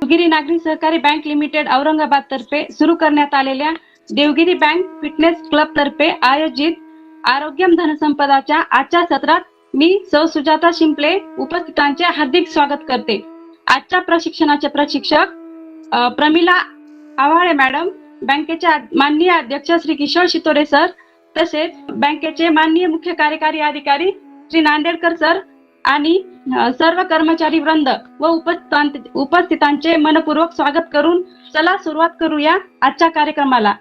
देवगिरी नागरी सहकारी bank limited Aurangabad तर्फे सुरू करण्यात आलेल्या देवगिरी बँक फिटनेस क्लब तर्फे आयोजित आरोग्यम धनसंपदाच्या आजच्या सत्रात मी सौ सुजाता शिंपले उपस्थितांचे हार्दिक स्वागत करते। आजच्या प्रशिक्षणाचे प्रशिक्षक प्रमिला आव्हाळे मॅडम, बँकेचे माननीय अध्यक्ष श्री किशोर शितोरे सर, तसेच बँकेचे माननीय मुख्य कार्यकारी अधिकारी श्री नांदेडकर सर आणि सर्व कर्मचारी वृंद व उपस्थितांचे मनपूर्वक स्वागत करून चला सुरुवात करूया आजच्या कार्यक्रमाला।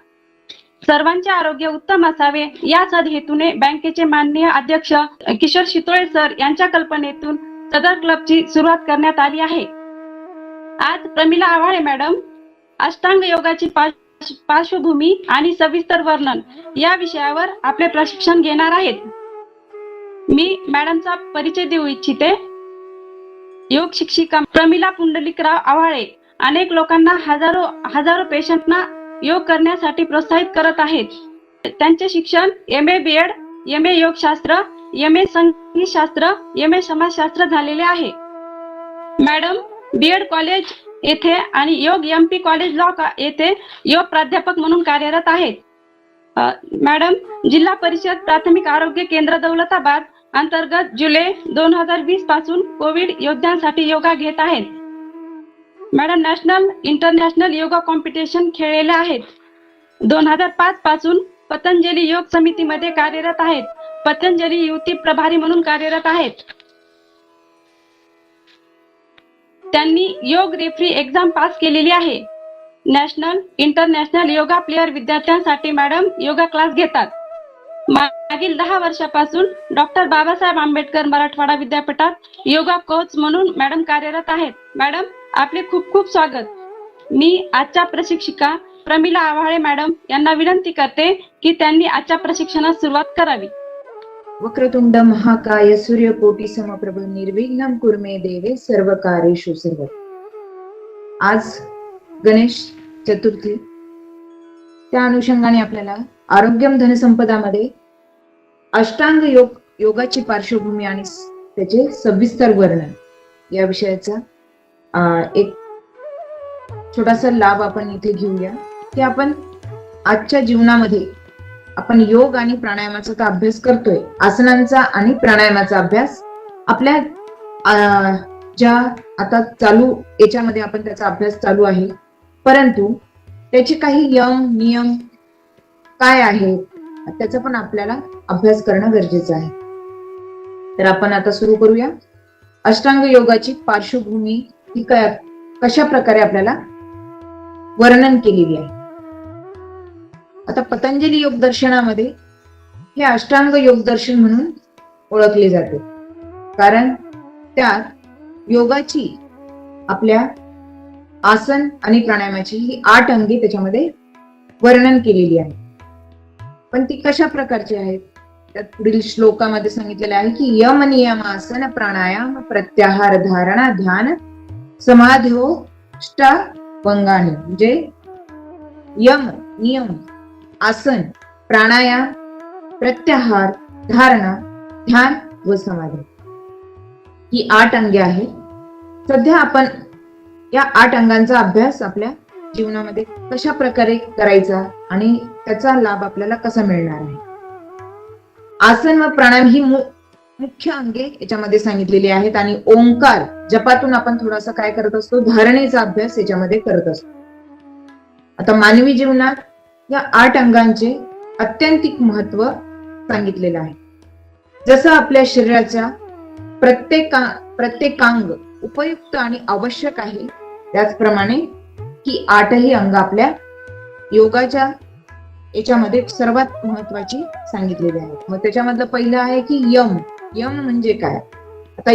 सर्वांचे आरोग्य उत्तम असावे या सदहेतूने बँकेचे माननीय अध्यक्ष किशोर शितोळे सर यांच्या कल्पनेतून सदर क्लबची सुरुवात करण्यात आली आहे। आज प्रमिला आव्हाळे मॅडम अष्टांग योगाची पार्श्वभूमी आणि सविस्तर वर्णन या विषयावर आपले प्रशिक्षण घेणार आहेत। मी मॅडमचा परिचय देऊ इच्छिते। योग शिक्षिका प्रमिला पुंडलिकराव आव्हाळे अनेक लोकांना हजारो पेशंटना योग करण्यासाठी प्रोत्साहित करत आहेत। त्यांचे शिक्षण MA BEd, MA योगशास्त्र, MA संगीतशास्त्र, MA समाजशास्त्र झालेले आहे। मॅडम BEd कॉलेज येथे आणि योग MP कॉलेज लॉ येथे योग प्राध्यापक म्हणून कार्यरत आहेत। मॅडम जिल्हा परिषद प्राथमिक आरोग्य केंद्र दौलताबाद अंतर्गत जुलै 2020 पासून कोविड योद्ध्यांसाठी योगा घेत आहेत। Madam national international yoga competition खेळलेले आहेत। 2005 पासून पतंजली योग समितीमध्ये कार्यरत आहेत। पतंजली युवती प्रभारी म्हणून कार्यरत आहेत। त्यांनी योग रेफरी एक्झाम पास केलेली आहे। नॅशनल इंटरनॅशनल योगा प्लेयर विद्यार्थ्यांसाठी मॅडम योगा क्लास घेतात। मागील 10 वर्षापासून डॉक्टर बाबासाहेब आंबेडकर मराठवाडा विद्यापीठात योगा कोच म्हणून मॅडम कार्यरत आहेत। मॅडम आपले खूप खूप स्वागत। मी आजच्या प्रशिक्षिका प्रमिला आव्हाळे मॅडम यांना विनंती करते की त्यांनी आजच्या प्रशिक्षणास सुरुवात करावी। वक्रतुंड महाकाय सूर्यकोटी समप्रभ निर्विघ्नं कुर्मे देवे सर्व कार्येषु सर्वदा। आज गणेश चतुर्थी, त्या अनुषंगाने आपल्याला आरोग्यम धनसंपदामध्ये अष्टांग योगाची पार्श्वभूमी आणि त्याचे सविस्तर वर्णन या विषयाचा एक छोटासा लाभ आपण इथे घेऊया की आपण आजच्या जीवनामध्ये आपण योग आणि प्राणायामाचा तर अभ्यास करतोय, आसनांचा आणि प्राणायामाचा अभ्यास आपल्या ज्या आता चालू याच्यामध्ये आपण त्याचा अभ्यास चालू आहे, परंतु त्याचे काही नियम काय आहे त्याचा पण आपल्याला अभ्यास करणं गरजेचं आहे। तर आपण आता सुरू करूया। अष्टांग योगाची पार्श्वभूमी ही कशा प्रकारे आपल्याला वर्णन केलेली आहे। आता पतंजली योग दर्शनामध्ये हे अष्टांग योग दर्शन म्हणून ओळखले जाते, कारण त्यात योगाची आपल्या आसन आणि प्राणायामाची ही 8 अंगे त्याच्यामध्ये वर्णन केलेली आहे। पण ती कशा प्रकारची आहेत त्यात पुढील श्लोकामध्ये सांगितलेले आहे की यम नियम आसन प्राणायाम प्रत्याहार धारणा ध्यान समाधिष्टांगानी, म्हणजे यम नियम आसन प्राणायाम प्रत्याहार धारणा ध्यान व समाधी ही 8 अंगे आहेत। सध्या आपण या 8 अंगांचा अभ्यास आपल्या जीवनामध्ये कशा प्रकारे करायचा आणि त्याचा लाभ आपल्याला कसा मिळणार आहे। आसन व प्राणायाम ही मुख्य अंगे याच्यामध्ये सांगितलेली आहेत आणि ओंकार जपातून आपण थोडासा काय करत असतो, धारणेचा अभ्यास याच्यामध्ये करत असतो। आता मानवी जीवनात या 8 अंगांचे अत्यंतिक महत्व सांगितलेलं आहे। जसं आपल्या शरीराच्या प्रत्येक अंग उपयुक्त आणि आवश्यक आहे, त्याचप्रमाणे ही 8ही अंग आपल्या योगाच्या याच्यामध्ये सर्वात महत्वाची सांगितलेली आहेत। मग त्याच्यामधलं पहिलं आहे की यम म्हणजे काय। आता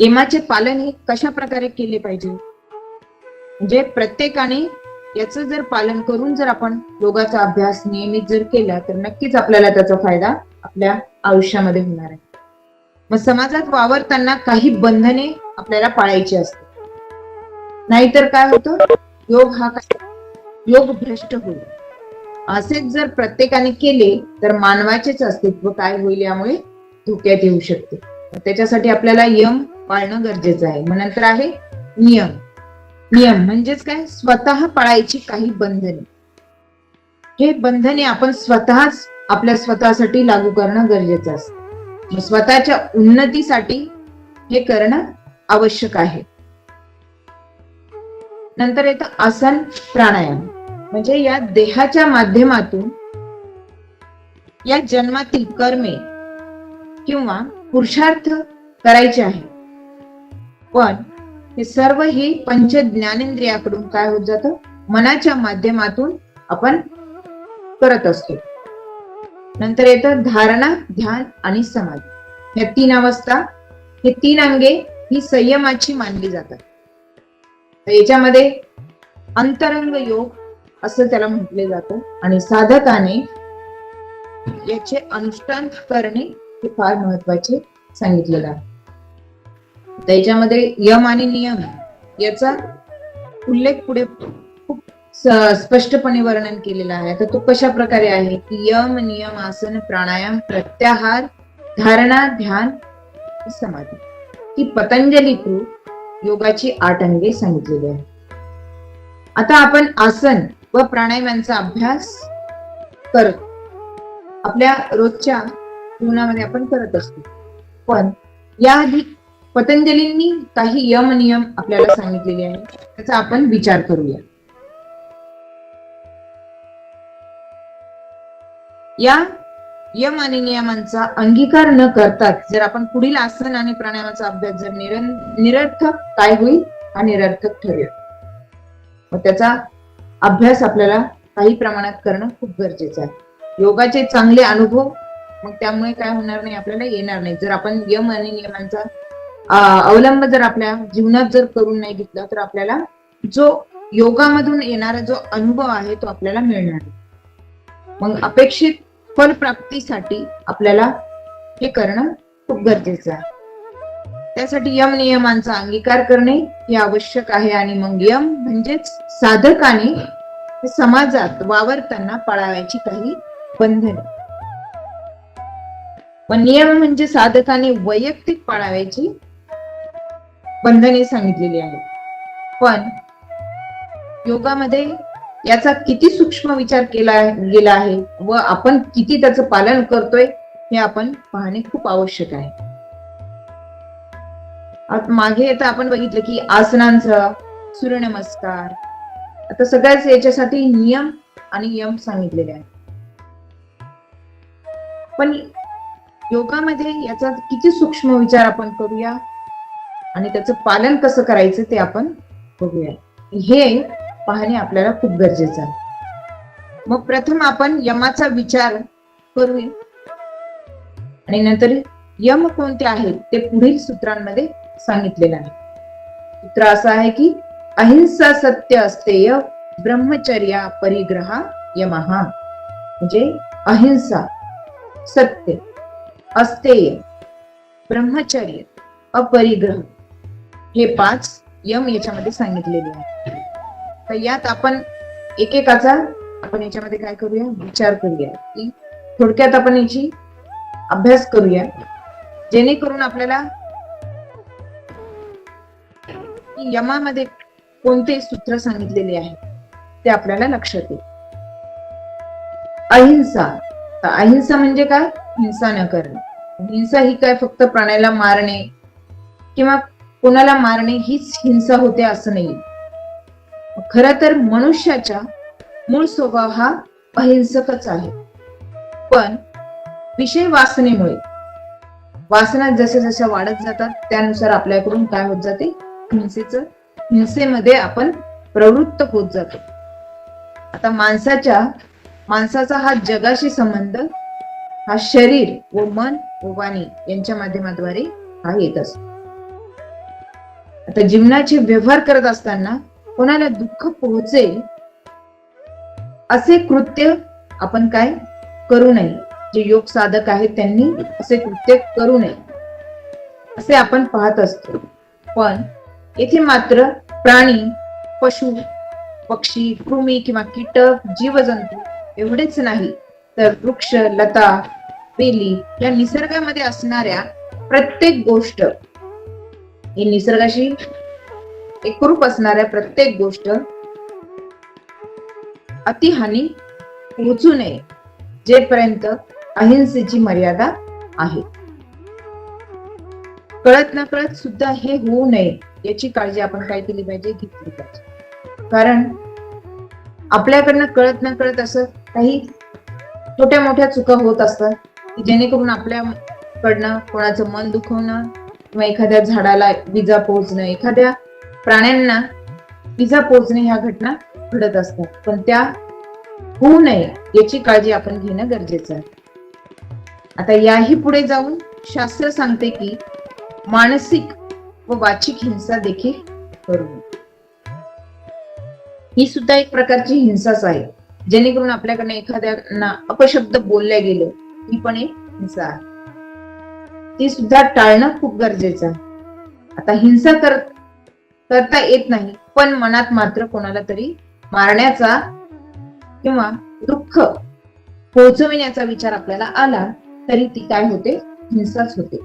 यमाचे पालन हे कशा प्रकारे केले पाहिजे, म्हणजे प्रत्येकाने याचं जर पालन करून जर आपण योगाचा अभ्यास नियमित जर केला तर नक्कीच आपल्याला त्याचा फायदा आपल्या आयुष्यामध्ये होणार आहे। मग समाजात वावरताना काही बंधने आपल्याला पाळायची असतात, नाहीतर काय होतं, योग भ्रष्ट होईल। असेच जर प्रत्येकाने केले तर मानवाचेच अस्तित्व काय होईल, यामुळे धोक्यात येऊ शकते। त्याच्यासाठी आपल्याला यम पाळणं गरजेचं आहे. मग नंतर आहे नियम. नियम म्हणजेच काय? स्वतः पाळायची काही बंधने. हे बंधने आपण स्वतःच आपल्या स्वतःसाठी लागू करणं गरजेचं असतं. स्वतःच्या उन्नतीसाठी हे करणं आवश्यक आहे. नंतर येतं आसन प्राणायाम. म्हणजे या देहाच्या माध्यमातून या जन्मातील कर्मे किंवा पुरुषार्थ करायचे आहे, पण हे सर्व ही पंच ज्ञानेंद्रियाकडून काय होत जातं? मनाच्या माध्यमातून आपण करत असतो. नंतर येतं धारणा, ध्यान आणि समाधी. या 3 अवस्था, हे 3 अंगे ही संयमाची मानली जातात. तर याच्यामध्ये अंतरंग योग असं त्याला म्हटले जातं आणि साधकाने याचे अनुष्ठान करणे हे फार महत्वाचे सांगितलेलं आहे. त्याच्यामध्ये यम आणि नियम याचा उल्लेख पुढे खूप स्पष्टपणे वर्णन केलेला आहे. तर तो कशा प्रकारे आहे की यम, नियम, आसन, प्राणायाम, प्रत्याहार, धारणा, ध्यान, समाधी ही पतंजलीकृत योगाची 8 अंगे सांगितलेली आहे. आता आपण आसन व प्राणायामांचा अभ्यास करत आपल्या रोजच्या जीवनामध्ये आपण करत असतो, पण याआधी पतंजलींनी काही यम नियम आपल्याला सांगितलेले आहे, त्याचा आपण विचार करूया. या यम आणि नियमांचा अंगीकार न करताच जर आपण पुढील आसन आणि प्राणायामाचा अभ्यास जर निरर्थक काय होईल? हा निरर्थक ठरेल. मग त्याचा अभ्यास आपल्याला काही प्रमाणात करणं खूप गरजेचं आहे. योगाचे चांगले अनुभव मग त्यामुळे काय होणार नाही, आपल्याला येणार नाही. जर आपण यम आणि नियमांचा अवलंब जर आपल्या जीवनात जर करून नाही घेतला, तर आपल्याला जो योगामधून येणारा जो अनुभव आहे तो आपल्याला मिळणार नाही. मग अपेक्षित फलप्राप्तीसाठी आपल्याला हे करणं खूप गरजेचं आहे. त्यासाठी यम नियमांचा अंगीकार करणे हे आवश्यक आहे. आणि मग यम म्हणजेच साधकाने समाजात वावरताना पाळावयाची काही बंधने, व नियम म्हणजे साधकाने वैयक्तिक पाळावयाची बंधने सांगितलेली आहेत. पण योगामध्ये याचा किती सूक्ष्म विचार केला गेला आहे व आपण किती त्याचं पालन करतोय हे आपण पाहणे खूप आवश्यक आहे. मागे आता आपण बघितलं की आसनांचा, सूर्यनमस्कार, आता सगळ्याच याच्यासाठी नियम आणि यम सांगितलेले आहे. पण योगामध्ये याचा किती सूक्ष्म विचार आपण करूया आणि त्याचं पालन कसं करायचं ते आपण बघूया. हे पाहणे आपल्याला खूप गरजेचं आहे. मग प्रथम आपण यमाचा विचार करूया आणि नंतर यम कोणते आहेत ते पुढील सूत्रांमध्ये सांगितलेलं आहे. सूत्र असं आहे की अहिंसा, सत्य, अस्तेय, ब्रह्मचर्या, परिग्रहा, यमहा. म्हणजे अहिंसा, सत्य, अस्तेय, ब्रह्मचर्य, अपरिग्रह हे 5 यम याच्यामध्ये सांगितलेले आहे. तर यात आपण एकेकाचा आपण याच्यामध्ये काय करूया, विचार करूया की थोडक्यात आपण याची अभ्यास करूया, जेणेकरून आपल्याला यमामध्ये कोणते सूत्र सांगितलेले आहे ते आपल्याला लक्षात येईल. अहिंसा. अहिंसा म्हणजे काय? हिंसा न करणे. हिंसा ही काय फक्त प्राण्याला मारणे किंवा कोणाला मारणे हीच हिंसा होते असं नाही. खर तर मनुष्याचा मूळ स्वभाव हा अहिंसकच आहे. पण विषय वासनेमुळे वासना जशा जशा वाढत जातात त्यानुसार आपल्याकडून काय होत जाते, हिंसेमध्ये आपण प्रवृत्त होत जातो. आता माणसाचा हा जगाशी संबंध हा शरीर व मन व वाणी यांच्या माध्यमाद्वारे हा येत असतो. आता जीवनाचे व्यवहार करत असताना कोणाला दुःख पोहोचेल असे कृत्य आपण काय करू नये. जे योग साधक आहेत त्यांनी असे कृत्य करू नये असे आपण पाहत असतो. पण येथे मात्र प्राणी, पशु, पक्षी, कृमी किंवा कीटक, जीवजंतू एवढेच नाही तर वृक्ष, लता, वेली या निसर्गामध्ये असणाऱ्या प्रत्येक गोष्ट ही निसर्गाशी एकरूप असणाऱ्या प्रत्येक गोष्ट अतिहानी पोहोचू नये जेपर्यंत अहिंसेची मर्यादा आहे. कळत न कळत सुद्धा हे होऊ नये याची काळजी आपण काय केली पाहिजे, घेतली पाहिजे. कारण आपल्याकडनं कळत न कळत असं काही छोट्या मोठ्या चुका होत असतात की जेणेकरून आपल्याकडनं कोणाचं मन दुखवणं किंवा एखाद्या झाडाला विजा पोहोचणं, एखाद्या प्राण्यांना विजा पोहोचणे ह्या घटना घडत असतात. पण त्या होऊ नये याची काळजी आपण घेणं गरजेचं आहे. आता याही पुढे जाऊन शास्त्र सांगते की मानसिक व वाचिक हिंसा देखील करू नये. ही सुद्धा एक प्रकारची हिंसाच आहे. जेणेकरून आपल्याकडनं एखाद्यांना अपशब्द बोलल्या गेलं, ही पण एक हिंसा आहे. ती सुद्धा टाळणं खूप गरजेचं आहे. आता हिंसा करता येत नाही, पण मनात मात्र कोणाला तरी मारण्याचा किंवा दुःख पोहोचविण्याचा विचार आपल्याला आला तरी ती काय होते, हिंसाच होते.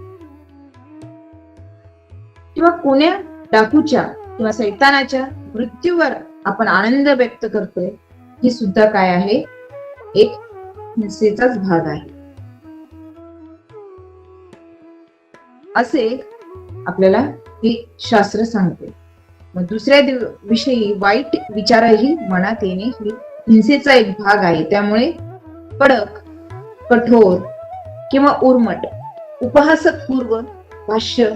किंवा कोण्या डाकूच्या किंवा सैतानाच्या मृत्यूवर आपण आनंद व्यक्त करतोय, ही सुद्धा काय आहे, एक हिंसेचाच भाग आहे. असे आपल्याला हे शास्त्र सांगते. मग दुसऱ्या विषयी वाईट विचारही मनात येणे ही हिंसेचा एक भाग आहे. त्यामुळे कडक, कठोर किंवा उर्मट, उपहासक पूर्व भाष्य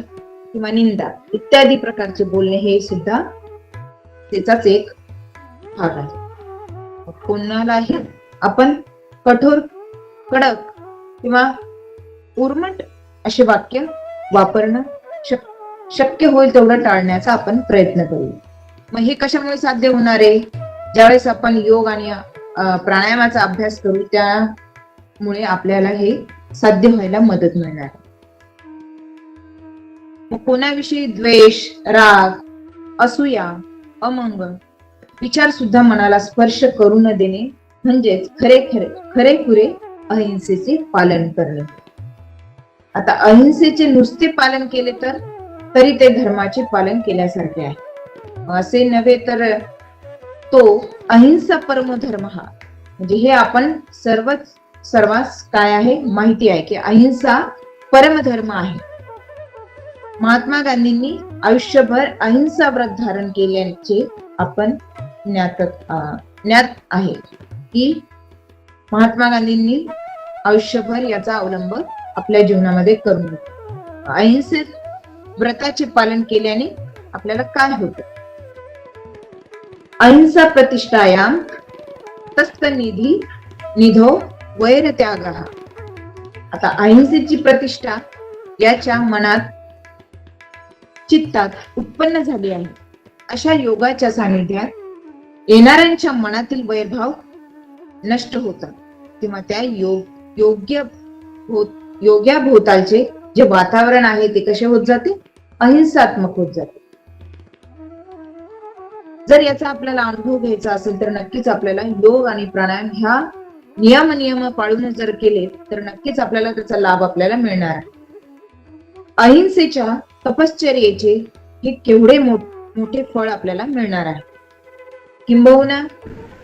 किंवा निंदा इत्यादी प्रकारचे बोलणे हे सुद्धा त्याचाच एक भाग आहे. कोणालाही आपण कठोर, कडक किंवा उर्मट असे वाक्य वापरणं शक्य होईल तेवढं टाळण्याचा आपण प्रयत्न करू. मग हे कशामुळे साध्य होणार आहे? ज्यावेळेस आपण योग आणि प्राणायामाचा अभ्यास करू त्यामुळे आपल्याला हे साध्य व्हायला मदत मिळणार. कोणाविषयी द्वेष, राग, असूया, अमंग विचार सुद्धा मनाला स्पर्श करू न देणे म्हणजेच खरेखुरे अहिंसेचे पालन करणे. आता अहिंसेचे नुसते पालन केले तरी ते धर्माचे पालन केल्यासारखे आहे. असे नव्हे तर तो अहिंसा परमो धर्म, म्हणजे हे आपण सर्वांस काय आहे माहिती आहे की अहिंसा परमधर्म आहे. महात्मा गांधींनी आयुष्यभर अहिंसा व्रत धारण केल्याचे आपण ज्ञात आहे की महात्मा गांधींनी आयुष्यभर याचा अवलंब आपल्या जीवनामध्ये करून अहिंसेत व्रताचे पालन केल्याने आपल्याला काय होतं? अहिंसा प्रतिष्ठायाम तस्त निधो वैर त्याग. आता अहिंसेची प्रतिष्ठा याच्या मनात, चित्तात उत्पन्न झाली आहे. अशा योगाच्या सानिध्यात येणाऱ्यांच्या मनातील वैरभाव नष्ट होतात किंवा त्या योग्याभोवतालचे जे वातावरण आहे ते कसे होत जाते, अहिंसात्मक होत जाते. जर याचा आपल्याला अनुभव घ्यायचा असेल तर नक्कीच आपल्याला योग आणि प्राणायाम ह्या नियम पाळून जर केले तर नक्कीच आपल्याला त्याचा लाभ आपल्याला मिळणार आहे. अहिंसेच्या तपश्चर्येचे हे केवढे मोठे फळ आपल्याला मिळणार आहे. किंबहुना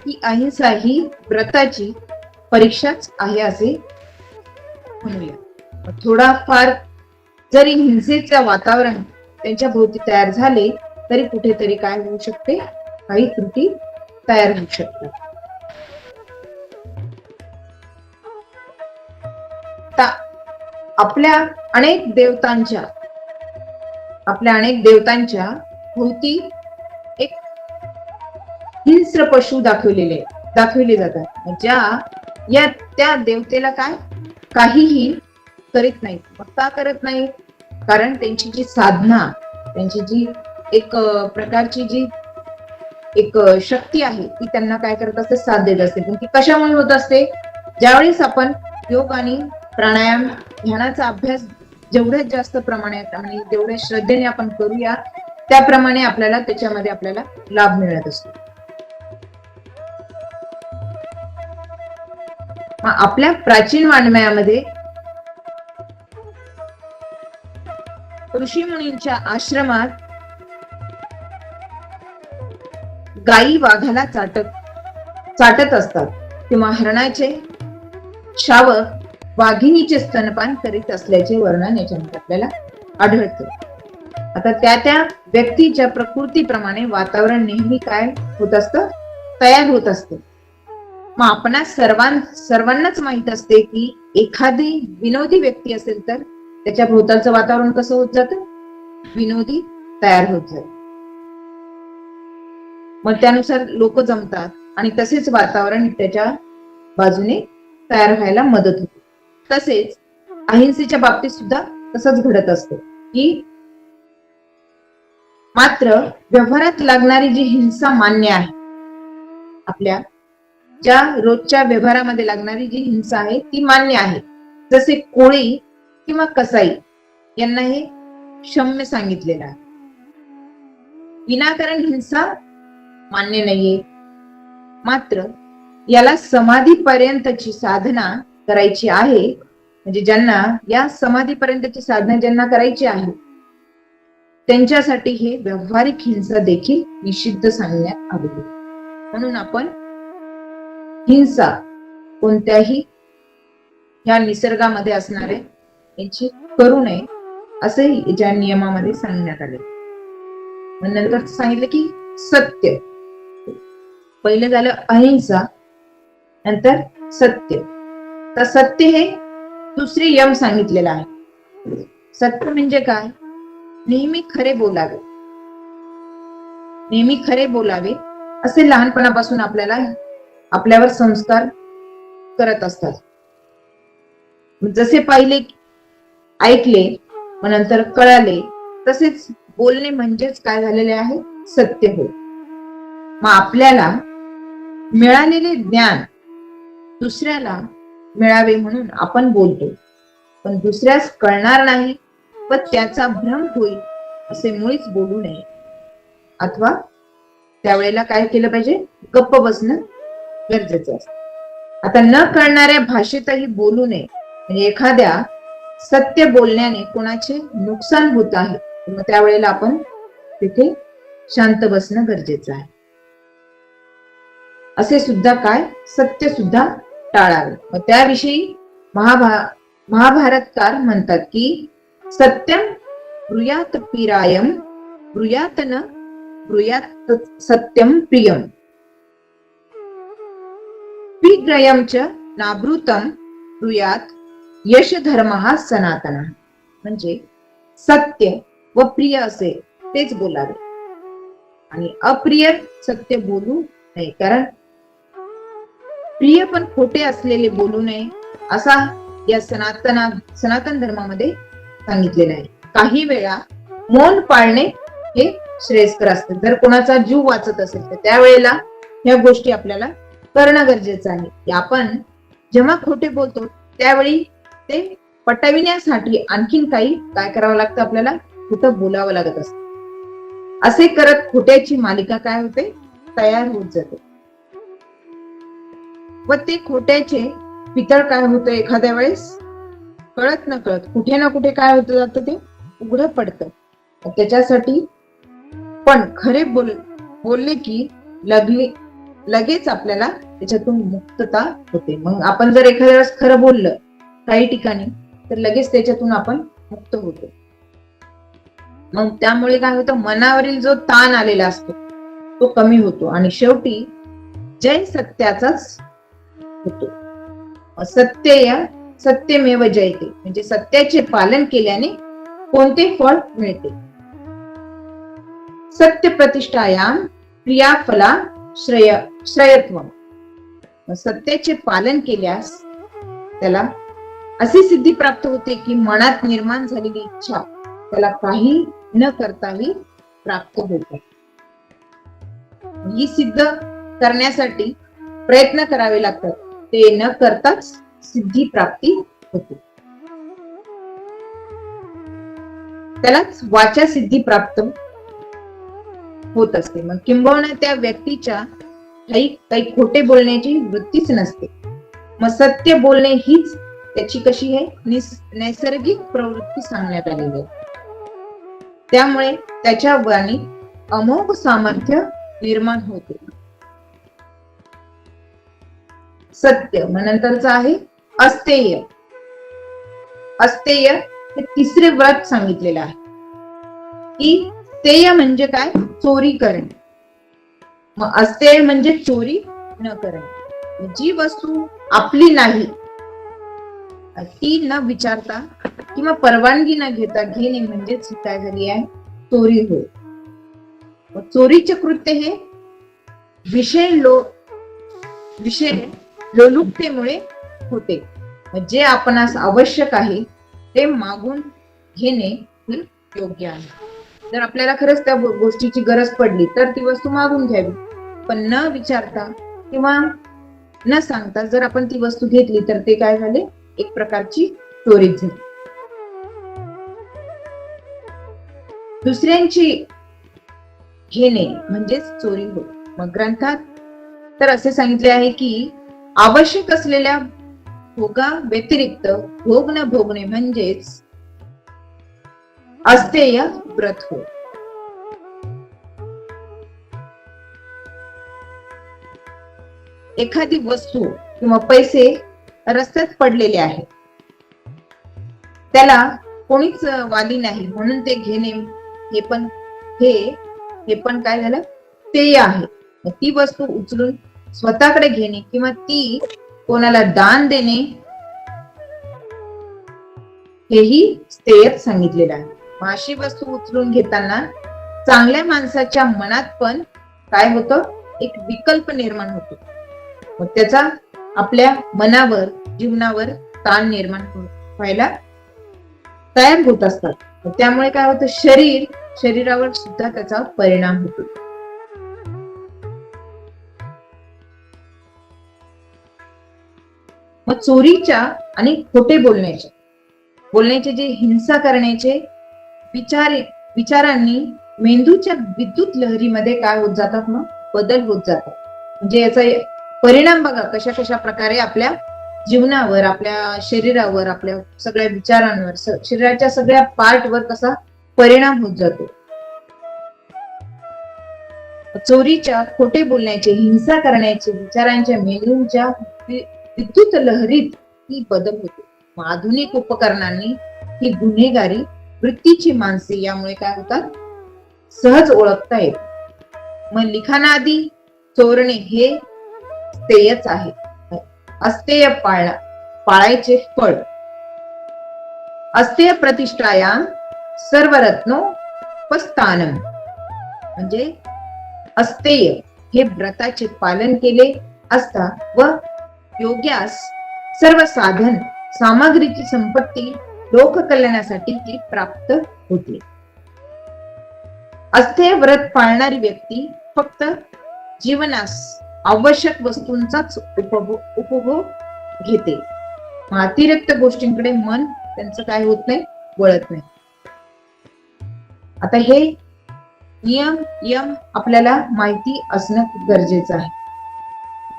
ही अहिंसा ही व्रताची परीक्षाच आहे असे म्हणूया. थोडाफार जरी हिंसेचं वातावरण त्यांच्या भोवती तयार झाले तरी कुठेतरी काय होऊ शकते, काही त्रुटी तयार होऊ शकतात. आपल्या अनेक देवतांच्या भोवती एक हिंस्र पशु दाखविले जातात, त्या देवतेला काहीही करीत नाही. का करत नाही? कारण त्यांची जी साधना, त्यांची जी एक प्रकारची जी एक शक्ती आहे ती त्यांना काय करत असते, साथ देत असते. पण ती कशामुळे होत असते? ज्यावेळेस आपण योग आणि प्राणायाम ध्यानाचा अभ्यास जेवढ्यात जास्त प्रमाणात आणि जेवढ्या श्रद्धेने आपण करूया त्याप्रमाणे त्याच्यामध्ये आपल्याला लाभ मिळत असतो. आपल्या प्राचीन वाङ्मयामध्ये ऋषी मुनींच्या आश्रमात गायी वाघाला चाटत असतात, तेव्हा हरणाचे शावक वाघिणीचे स्तनपान करीत असल्याचे वर्णन याच्यामध्ये आपल्याला आढळतं. आता त्या व्यक्तीच्या प्रकृतीप्रमाणे वातावरण नेहमी काय होत असतं, तयार होत असतं. मग आपणा सर्वांनाच माहित असते की एखादी विनोदी व्यक्ती असेल तर त्याच्या भोवतालचं वातावरण कसं होत जातं, विनोदी तयार होत जात. मग त्यानुसार लोक जमतात आणि तसेच वातावरण त्याच्या बाजूने तयार व्हायला मदत होते. तसेच अहिंसेच्या बाबतीत सुद्धा तसंच घडत असतं की मात्र व्यवहारात लागणारी जी हिंसा मान्य आहे, आपल्या ज्या रोजच्या व्यवहारामध्ये लागणारी जी हिंसा आहे ती मान्य आहे. जसे कोळी किंवा कसाई यांना हे क्षम्य सांगितलेलं आहे. विनाकारण हिंसा मान्य नाहीये. मात्र याला समाधीपर्यंतची साधना करायची आहे, म्हणजे ज्यांना या समाधीपर्यंतची साधना ज्यांना करायची आहे त्यांच्यासाठी हे व्यावहारिक हिंसा देखील निषिद्ध सांगण्यात आली. म्हणून आपण हिंसा कोणत्याही या निसर्गामध्ये असणारे यांची करू नये असे ज्या नियमामध्ये सांगण्यात आले. नंतर सांगितलं की सत्य, पहिले झालं अहिंसा, नंतर सत्य. तर सत्य हे दुसरे यम सांगितलेलं आहे. सत्य म्हणजे काय, नेहमी खरे बोलावे, नेहमी खरे बोलावे असे लहानपणापासून आपल्यावर संस्कार करत असतात. जसे पहिले ऐकले मग नंतर कळाले, तसेच बोलणे म्हणजेच काय झालेले आहे, सत्य होय. मग आपल्याला मिळालेले ज्ञान दुसऱ्याला मिळावे म्हणून आपण बोलतो, पण दुसऱ्यास कळणार नाही व त्याचा भ्रम होईल असे मुळीच बोलू नये. अथवा त्यावेळेला काय केलं पाहिजे, गप्प बसणं गरजेचं असतं. आता न कळणाऱ्या भाषेतही बोलू नये, म्हणजे एखाद्या सत्य बोलण्याने कोणाचे नुकसान होत आहे, मग त्यावेळेला आपण तिथे शांत बसणं गरजेचं आहे. असे सुद्धा काय, सत्य सुद्धा टाळावे. मग त्याविषयी महाभारतकार म्हणतात की सत्यम ब्रूयात पिरायम ब्रूयात न ब्रूयात सत्यम प्रियम विग्रयम च नाभृतम ब्रूयात यश धर्म सनातन. म्हणजे सत्य व प्रिय असे तेच बोलावे आणि अप्रिय सत्य बोलू नये, कारण प्रिय पण खोटे असलेले बोलू नये असा या सनातन धर्मामध्ये सांगितलेलं आहे. काही वेळा मौन पाळणे हे श्रेयस्कर असते. जर कोणाचा जीव वाचत असेल तर त्यावेळेला ह्या गोष्टी आपल्याला करणं गरजेचं आहे. आपण जेव्हा खोटे बोलतो त्यावेळी ते पटविण्यासाठी आणखीन काय करावं लागतं, आपल्याला खोटं बोलावं लागत असतं. असे करत खोट्याची मालिका काय होते, तयार होत जाते व ते खोट्याचे पितळ काय होतं, एखाद्या वेळेस कळत न कळत कुठे ना कुठे काय होत जातं, ते उघडं पडतं. त्याच्यासाठी पण खरे बोलले की लगेच आपल्याला त्याच्यातून मुक्तता होते. मग आपण जर एखाद्या वेळेस खरं बोललं काही ठिकाणी तर लगेच त्याच्यातून आपण मुक्त होतो. मग त्यामुळे काय होतं, मनावरील जो ताण आलेला असतो तो कमी होतो आणि शेवटी जय सत्याचाच होतो. सत्यमेव जयते, म्हणजे सत्याचे पालन केल्याने कोणते फळ मिळते. सत्य प्रतिष्ठायाम क्रियाफला श्रेयत्व. सत्याचे पालन केल्यास त्याला अशी सिद्धी प्राप्त होते की मनात निर्माण झालेली इच्छा त्याला काही न करताही प्राप्त होते. ही सिद्ध करण्यासाठी प्रयत्न करावे लागतात, ते न करताच सिद्धी प्राप्ती होते. त्यालाच वाचा सिद्धी प्राप्त होत असते. मग किंबहुना त्या व्यक्तीच्या काही खोटे बोलण्याची वृत्तीच नसते. मग सत्य बोलणे हीच त्याची कशी आहे, नैसर्गिक प्रवृत्ती सांगण्यात आलेली आहे. त्यामुळे त्याच्या वाणीत अमोघ सामर्थ्य निर्माण होते. सत्य मग नंतरचं आहे अस्तेय. अस्तेय हे तिसरे व्रत सांगितलेलं आहे की स्थेय म्हणजे काय, चोरी करणे. मग अस्तेय म्हणजे चोरी न करणे. जी वस्तू आपली नाही ती न विचारता किंवा परवानगी न घेता घेणे म्हणजेच काय झाली आहे, चोरी होय. चोरीचे कृत्य हे विषय लोलुपतेमुळे होते. जे आपणास आवश्यक आहे ते मागून घेणे हे योग्य आहे. जर आपल्याला खरंच त्या गोष्टीची गरज पडली तर ती वस्तू मागून घ्यावी, पण न विचारता किंवा न सांगता जर आपण ती वस्तू घेतली तर ते काय झाले, एक प्रकारची चोरी झाली. दुसऱ्यांची घेणे म्हणजेच चोरी होय. मग ग्रंथात तर असे सांगितले आहे की आवश्यक असलेल्या भोगा व्यतिरिक्त भोग न भोगणे म्हणजेच अस्तेय व्रत होय. एखादी वस्तू किंवा पैसे रस्त्यात पडलेले आहेत, त्याला कोणीच वाली नाही म्हणून ते घेणे हे पण काय झालं, स्थेय आहे. ती वस्तू उचलून स्वतःकडे घेणे किंवा ती कोणाला दान देणे हेही स्थेयच सांगितलेलं आहे. अशी वस्तू उचलून घेताना चांगल्या माणसाच्या मनात पण काय होतं, एक विकल्प निर्माण होतो. मग त्याचा आपल्या मनावर, जीवनावर ताण निर्माण व्हायला तयार होत असतात. त्यामुळे काय होतं, शरीरावर सुद्धा त्याचा परिणाम होतो. मग चोरीच्या आणि खोटे बोलण्याचे जे हिंसा करण्याचे विचारांनी मेंदूच्या विद्युत लहरीमध्ये काय होत जातात, मग बदल होत जातात. म्हणजे याचा परिणाम बघा कशा प्रकारे आपल्या जीवनावर, आपल्या शरीरावर, आपल्या सगळ्या विचारांवर, शरीराच्या सगळ्या पार्टवर कसा परिणाम होत जातो. चोरीच्या, खोटे बोलण्याचे, हिंसा करण्याचे विचारांच्या मेंदूच्या विद्युत लहरीत ही बदल होते. आधुनिक उपकरणांनी ही गुन्हेगारी वृत्तीची माणसे यामुळे काय होतात, सहज ओळखता येत. मग लिखाणाआधी चोरणे हे स्थेयच आहे. अस्तेय पाळायचे फळ. अस्तेय प्रतिष्ठायाम सर्वरत्नोपस्थानम म्हणजे अस्तेय हे व्रताचे पालन केले असता व योग्यास सर्व साधन सामग्रीची संपत्ती लोककल्याणासाठी ती प्राप्त होते. अस्तेय व्रत पाळणारी व्यक्ती फक्त जीवनास आवश्यक वस्तूंचाच उपभोग घेते. अतिरिक्त गोष्टींकडे मन त्यांचं काय होत नाही, वळत नाही. आता हे नियम आपल्याला माहिती असणं गरजेचं आहे.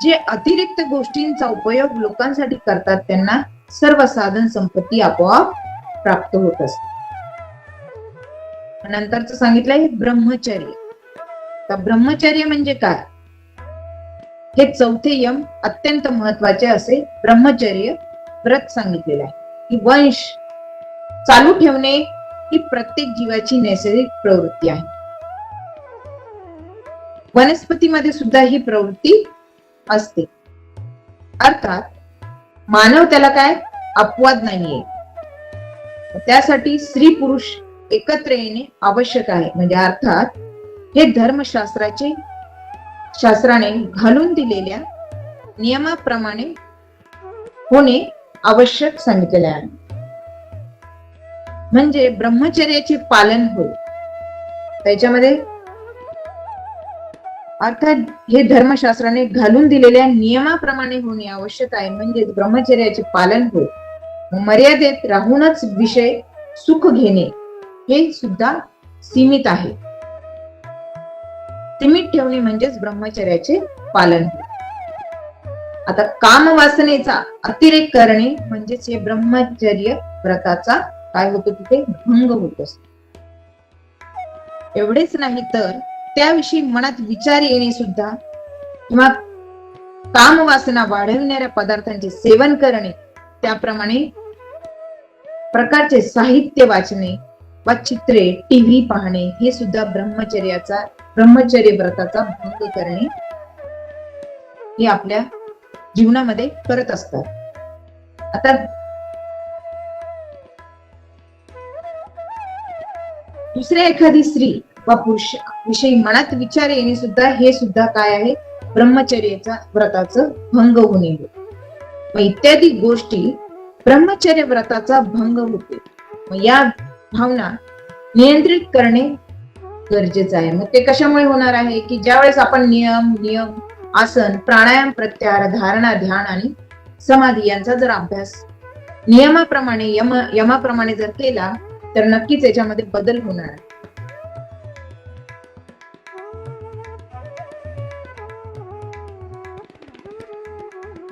जे अतिरिक्त गोष्टींचा उपयोग लोकांसाठी करतात त्यांना सर्व साधन संपत्ती आपोआप प्राप्त होत असते. नंतरच सांगितलंय ब्रह्मचर्य. तर ब्रह्मचर्य म्हणजे काय, हे चौथे यम अत्यंत महत्वाचे असे ब्रह्मचर्य व्रत सांगितलेले आहे. की वंश चालू ठेवणे ही प्रत्येक जीवाची नैसर्गिक प्रवृत्ती आहे. वनस्पतीमध्ये सुद्धा ही प्रवृत्ती असते. अर्थात मानव त्याला काय अपवाद नाहीये. त्यासाठी स्त्री पुरुष एकत्र येणे आवश्यक आहे. म्हणजे अर्थात हे शास्त्राने घालून दिलेल्या नियमाप्रमाणे होणे आवश्यक सांगितलेले आहे. म्हणजे ब्रह्मचर्याचे पालन होईल. त्याच्यामध्ये अर्थात हे धर्मशास्त्राने घालून दिलेल्या नियमाप्रमाणे होणे आवश्यक आहे. म्हणजे ब्रह्मचर्याचे पालन होईल. मर्यादेत राहूनच विषय सुख घेणे हे सुद्धा सीमित आहे. सीमित ठेवणे म्हणजेच ब्रह्मचर्याचे पालन होईल. आता काम वासनेचा अतिरेक करणे म्हणजेच हे ब्रह्मचर्य व्रताचा काय होतो, तिथे भंग होत असतो. एवढेच नाही तर त्याविषयी मनात विचार येणे सुद्धा किंवा कामवासना वाढविणाऱ्या पदार्थांचे सेवन करणे, त्याप्रमाणे प्रकारचे साहित्य वाचणे वा चित्रे, टीव्ही पाहणे हे सुद्धा ब्रह्मचर्य व्रताचा भंग करणे हे आपल्या जीवनामध्ये करत असतात. आता दुसऱ्या एखादी स्त्री वा पुरुष विषयी मनात विचार येणे सुद्धा हे सुद्धा काय आहे, ब्रह्मचर्याचा व्रताचं भंग होणे. मग इत्यादी गोष्टी ब्रह्मचर्य व्रताचा भंग होते. मग या भावना नियंत्रित करणे गरजेचं आहे. मग ते कशामुळे होणार आहे की ज्यावेळेस आपण नियम आसन, प्राणायाम, प्रत्याहार, धारणा, ध्यान आणि समाधी यांचा जर अभ्यास नियमाप्रमाणे यमाप्रमाणे जर केला तर नक्कीच याच्यामध्ये बदल होणार आहे.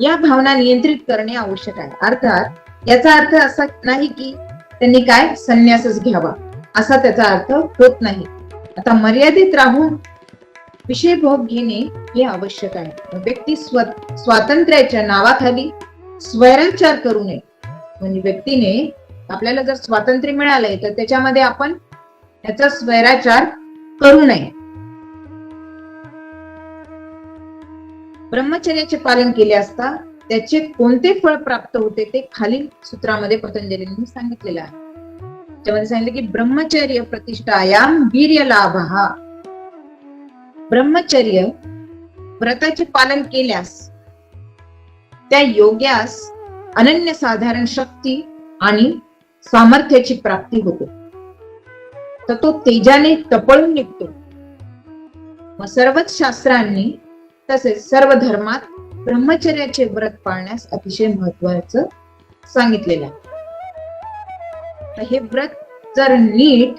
या भावना नियंत्रित करणे आवश्यक आहे. अर्थात याचा अर्थ असा नाही की त्यांनी काय संन्यासच घ्यावा असा त्याचा अर्थ होत नाही. आता मर्यादित राहून विषय भोग घेणे हे आवश्यक आहे. व्यक्ती स्वातंत्र्याच्या नावाखाली स्वैराचार करू नये. म्हणजे व्यक्तीने आपल्याला जर स्वातंत्र्य मिळालंय तर त्याच्यामध्ये आपण याचा स्वैराचार करू नये. ब्रह्मचर्याचे पालन केले असता त्याचे कोणते फळ प्राप्त होते ते खालील सूत्रामध्ये पतंजलींनी सांगितलेलं आहे. त्यामध्ये सांगितलं की ब्रह्मचर्य प्रतिष्ठायाम वीर्य लाभः. ब्रह्मचर्य व्रताचे पालन केल्यास त्या योग्यास अनन्यसाधारण शक्ती आणि सामर्थ्याची प्राप्ती होते. तर तो तेजाने तपळून निघतो. मग सर्वच शास्त्रांनी तसेच सर्व धर्मात ब्रह्मचर्याचे व्रत पाळण्यास अतिशय महत्वाचं सांगितलेलं आहे. हे व्रत जर नीट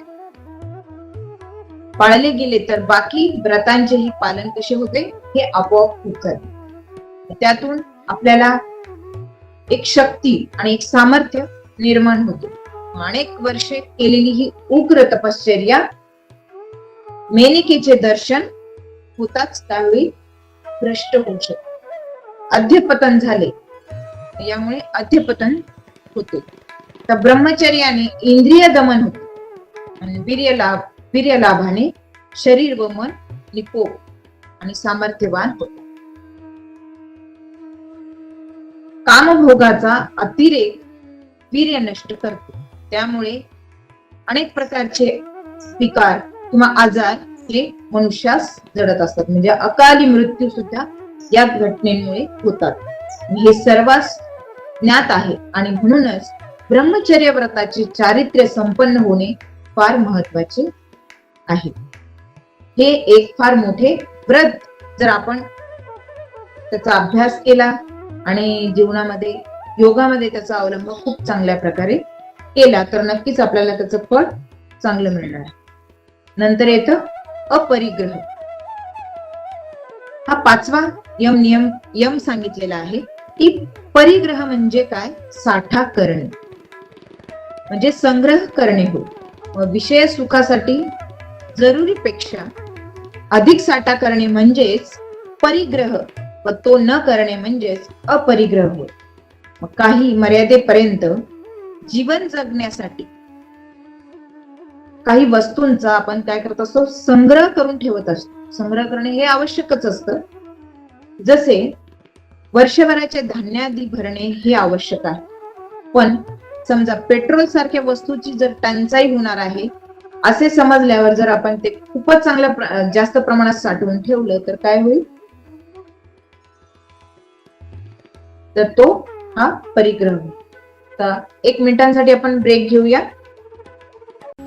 पाळले गेले तर बाकी व्रतांचेही पालन कसे होते हे आपोआप होत जाते. त्यातून आपल्याला एक शक्ती आणि एक सामर्थ्य निर्माण होते. अनेक वर्षे केलेली ही उग्र तपश्चर्या मेनिकेचे दर्शन होताच त्यावेळी भ्रष्ट होऊ शकते. अध्यपतन झाले, यामुळे अध्यपतन होते. तर ब्रह्मचर्याने इंद्रिय दमन होते आणि वीर्य लाभाने शरीर व मन निकोप आणि सामर्थ्यवान होते. कामभोगाचा अतिरेक वीर्य नष्ट करते. त्यामुळे अनेक प्रकारचे विकार किंवा आजार हे मनुष्यास जडत असतात. म्हणजे अकाली मृत्यू सुद्धा या घटनेमुळे होतात. हे सर्वांस ज्ञात आहे आणि म्हणूनच ब्रह्मचर्य व्रताचे चारित्र्य संपन्न होणे फार महत्वाचे आहे. हे एक फार मोठे व्रत जर आपण त्याचा अभ्यास केला आणि जीवनामध्ये योगामध्ये त्याचा अवलंब खूप चांगल्या प्रकारे केला तर नक्कीच आपल्याला त्याचं फळ चांगलं मिळणार आहे. नंतर येतं अपरिग्रह. हा 5वा यम सांगितलेला आहे की परिग्रह म्हणजे काय, साठा करणे म्हणजे संग्रह करणे होय. विषय सुखासाठी जरुरीपेक्षा अधिक साठा करणे म्हणजेच परिग्रह व तो न करणे म्हणजेच अपरिग्रह होय. मग काही मर्यादेपर्यंत जीवन जगण्यासाठी काही वस्तूंचा आपण काय करत असतो, संग्रह करून ठेवत असतो. संग्रह करणे हे आवश्यकच असतं. जसे वर्षभराचे धान्यादी भरणे हे आवश्यक आहे. पण समजा पेट्रोल सारख्या वस्तूची जर टंचाई होणार आहे असे समजल्यावर जर आपण ते खूपच चांगल्या जास्त प्रमाणात साठवून ठेवलं तर काय होईल, तर तो हा परिग्रह होईल. तर 1 मिनिटांसाठी आपण ब्रेक घेऊया.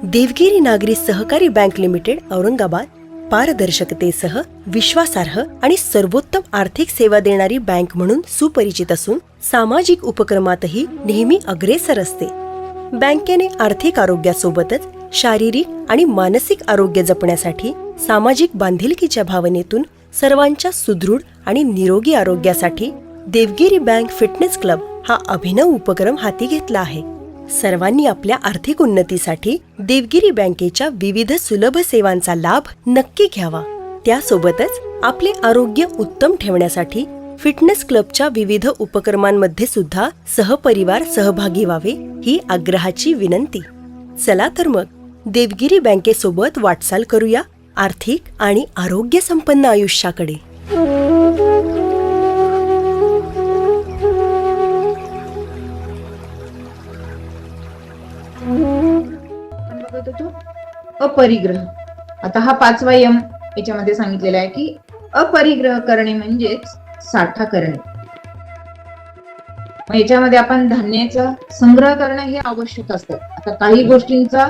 देवगिरी नागरी सहकारी बँक लिमिटेड औरंगाबाद पारदर्शकतेसह विश्वासार्ह आणि सर्वोत्तम आर्थिक सेवा देणारी बँक म्हणून सुपरिचित असून सामाजिक उपक्रमातही नेहमी अग्रेसर असते. बँकेने आर्थिक आरोग्यासोबतच शारीरिक आणि मानसिक आरोग्य जपण्यासाठी सामाजिक बांधिलकीच्या भावनेतून सर्वांच्या सुदृढ आणि निरोगी आरोग्यासाठी देवगिरी बँक फिटनेस क्लब हा अभिनव उपक्रम हाती घेतला आहे. सर्वांनी आपल्या आर्थिक उन्नतीसाठी देवगिरी बँकेच्या विविध सुलभ सेवांचा लाभ नक्की घ्यावा. त्यासोबतच आपले आरोग्य उत्तम ठेवण्यासाठी फिटनेस क्लबच्या विविध उपक्रमांमध्ये सुद्धा सहपरिवार सहभागी व्हावे ही आग्रहाची विनंती. चला तर मग देवगिरी बँकेसोबत वाटचाल करूया आर्थिक आणि आरोग्य संपन्न आयुष्याकडे. आपण बघत होतो अपरिग्रह. आता हा 5वा यम याच्यामध्ये सांगितलेला आहे की अपरिग्रह करणे म्हणजेच साठा करणे. मग याच्यामध्ये आपण धान्याचा संग्रह करणं हे आवश्यक असतं. आता काही गोष्टींचा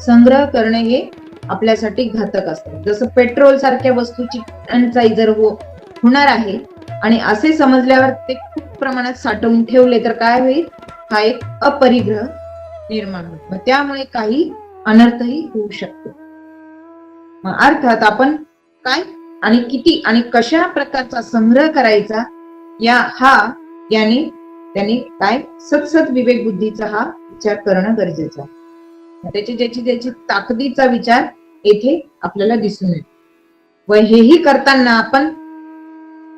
संग्रह करणे हे आपल्यासाठी घातक असतं. जसं पेट्रोल सारख्या वस्तूची टंचाई जर होणार आहे आणि असे समजल्यावर ते खूप प्रमाणात साठवून ठेवले तर काय होईल, हा एक अपरिग्रह निर्माण होईल. मग त्यामुळे काही अनर्थही होऊ शकतो. मग अर्थात आपण काय आणि किती आणि कशा प्रकारचा संग्रह करायचा त्याने काय सतसत विवेक बुद्धीचा हा विचार करणं गरजेचं आहे. त्याची ताकदीचा विचार येथे आपल्याला दिसून येतो. व हेही करताना आपण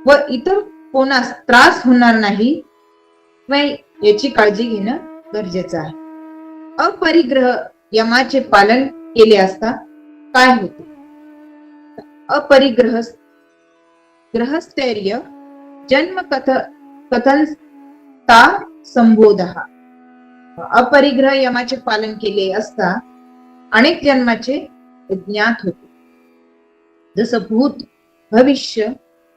व इतर कोणास त्रास होणार नाही व याची काळजी घेणं गरजेचं आहे. अपरिग्रह यमाचे पालन केले असता काय होते? अपरिग्रह ग्रहस्थैर्य जन्म कथनता संबोधः. अपरिग्रह यमाचे पालन केले असता अनेक जन्माचे ज्ञात होते. जसं भूत, भविष्य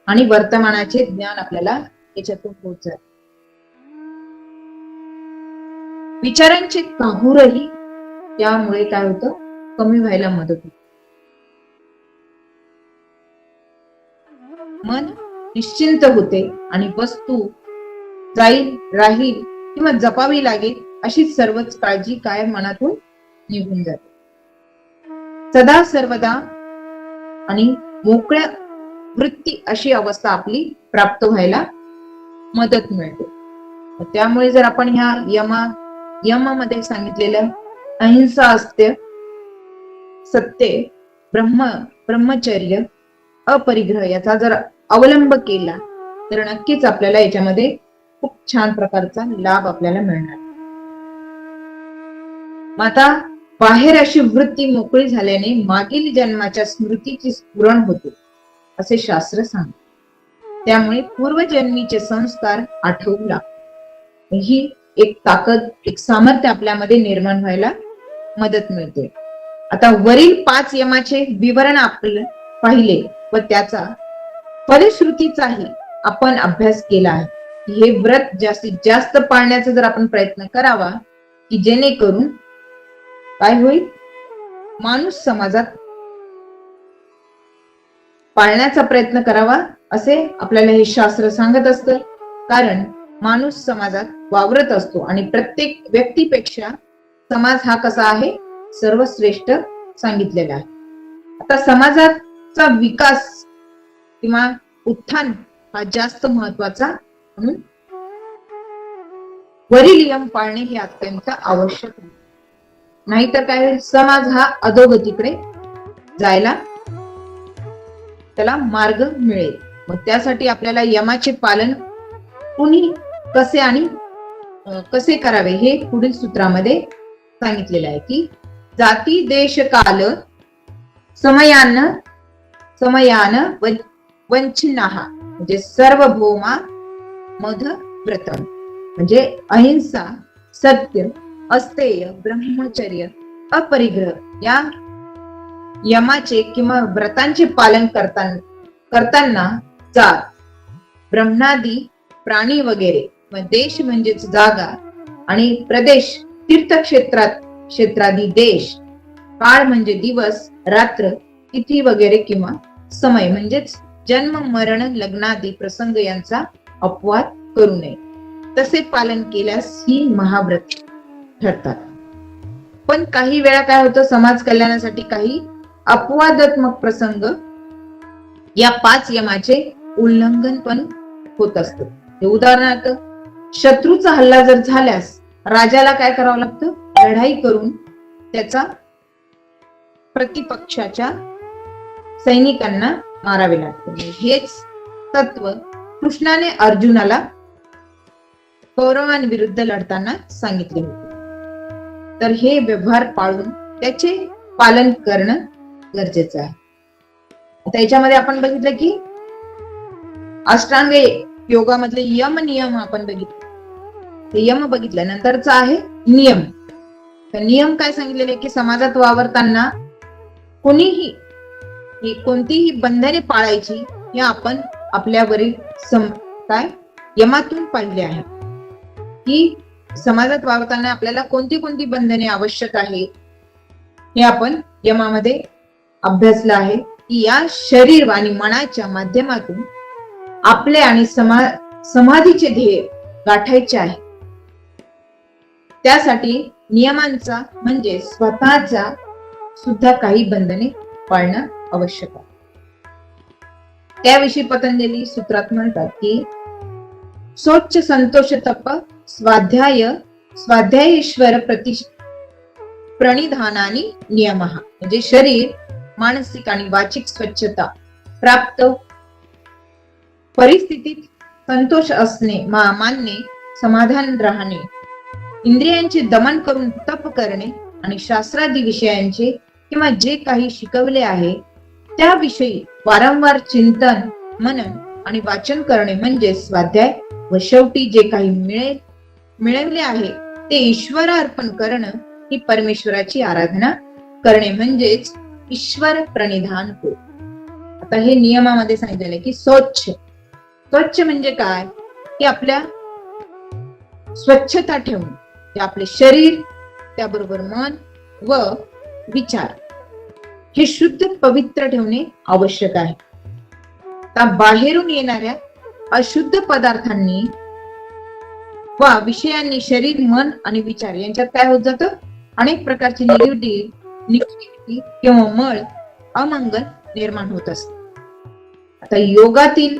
आणि वर्तमानाचे ज्ञान आपल्याला याच्यातून पोहोचत. विचारांचे काहूरही त्यामुळे काय होतं, कमी व्हायला मदत होते. मन निश्चिंत होते आणि वस्तू जाईल, राहील किंवा जपावी लागेल अशी सर्वच काळजी काय मनातून निघून जाते. सदा सर्वदा आणि मोकळ्या वृत्ती अशी अवस्था आपली प्राप्त व्हायला मदत मिळते. त्यामुळे जर आपण ह्या यमामध्ये सांगितलेलं अहिंसा, अस्त्य, सत्य, ब्रह्मचर्य, अपरिग्रह याचा जर अवलंब केला तर नक्कीच आपल्याला याच्यामध्ये खूप छान प्रकारचा लाभ आपल्याला मिळणार. आता बाहेर अशी वृत्ती मोकळी झाल्याने मागील जन्माच्या स्मृतीची स्फुरण होते असे शास्त्र सांगते. त्यामुळे पूर्वजन्मीचे संस्कार आठवू लागतात. ही एक ताकद, एक सामर्थ्य आपल्यामध्ये निर्माण व्हायला मदत मिळते. आता वरील 5 यमाचे विवरण आपण पाहिले व त्याचा फलश्रुतीचाही आपण अभ्यास केला आहे. हे व्रत जास्तीत जास्त पाळण्याचा जर आपण प्रयत्न करावा की जेणेकरून काय होईल, माणूस समाजात पाळण्याचा प्रयत्न करावा असे आपल्याला हे शास्त्र सांगत असतं. कारण माणूस समाजात वावरत असतो आणि प्रत्येक व्यक्तीपेक्षा समाज हा कसा आहे, सर्वश्रेष्ठ सांगितलेला आहे. आता समाजाचा विकास किंवा उत्थान हा जास्त महत्वाचा, म्हणून वरील नियम पाळणे हे अत्यंत आवश्यक आहे. नाहीतर काय होईल, समाज हा अधोगतीकडे जायला त्याला मार्ग मिळेल. मग त्यासाठी आपल्याला यमाचे पालन कुणी कसे आणि कसे करावे हे पुढील सूत्रामध्ये सांगितलेलं आहे की जाती देश काल समयान वंचनाः म्हणजे सर्वभौमा मध व्रतम म्हणजे अहिंसा, सत्य, अस्तेय, ब्रह्मचर्य, अपरिग्रह या यमाचे किंवा व्रतांचे पालन करताना जात, ब्रह्मादी प्राणी वगैरे, देश म्हणजेच जागा आणि प्रदेश तीर्थक्षेत्रादी देश, काळ म्हणजे दिवस रात्र, तिथी वगैरे किंवा समय म्हणजेच जन्म मरण लग्नादी प्रसंग यांचा अपवाद करू नये. तसे पालन केल्यास ही महाव्रत ठरतात. पण काही वेळा काय होतं, समाज कल्याणासाठी काही अपवादात्मक प्रसंग या 5 यमाचे उल्लंघन पण होत असतं. उदाहरणार्थ शत्रूचा हल्ला जर झाल्यास राजाला काय करावं लागतं, लढाई करून त्याचा प्रतिपक्षाच्या सैनिकांना मारावे लागते. हेच तत्व कृष्णाने अर्जुनाला कौरवांविरुद्ध लढताना सांगितले होते. तर हे व्यवहार पाळून त्याचे पालन करणं गरजेचं आहे. आता याच्यामध्ये आपण बघितलं की अष्टांग योगामधले यम नियम आपण बघितले. ते यम बघितल्यानंतरचा आहे नियम. तर नियम काय सांगितलेले की समाजात वावरताना कोणतीही बंधने पाळायची हे आपण आपल्यावरील काय यमातून पाहिले आहे की समाजात वावरताना आपल्याला कोणती कोणती बंधने आवश्यक आहे हे आपण यमामध्ये अभ्यासलं आहे की या शरीर आणि मनाच्या माध्यमातून आपले आणि समाधीचे ध्येय गाठायचे आहे. त्यासाठी नियमांचा म्हणजे स्वतःचा सुद्धा काही बंधने पाळणं आवश्यक आहे. त्याविषयी पतंजली सूत्रात म्हणतात की स्वच्छ संतोष तप स्वाध्यायेश्वर प्रणिधानानी नियम, म्हणजे शरीर मानसिक आणि वाचिक स्वच्छता प्राप्त परिस्थितीत संतोष असणे, मानणे, समाधान राहणे, इंद्रियांचे दमन करून तप करणे आणि शास्त्रादी विषयांचे किंवा जे काही शिकवले आहे त्याविषयी वारंवार चिंतन, मनन आणि वाचन करणे म्हणजे स्वाध्याय. व शेवटी जे काही मिळवले आहे ते ईश्वर अर्पण करणं ही परमेश्वराची आराधना करणे म्हणजेच ईश्वर प्रणिधान होय. आता हे नियमामध्ये सांगितलेले की स्वच्छ म्हणजे काय की आपल्या स्वच्छता ठेवणे, आपले शरीर त्याबरोबर मन व विचार हे शुद्ध पवित्र ठेवणे आवश्यक आहे. बाहेरून येणाऱ्या अशुद्ध पदार्थांनी व विषयांनी शरीर, मन आणि विचार यांच्यात काय होत जातं, अनेक प्रकारची निगेटिव्हिटी किंवा मळ, अमंगल निर्माण होत असते. आता योगातील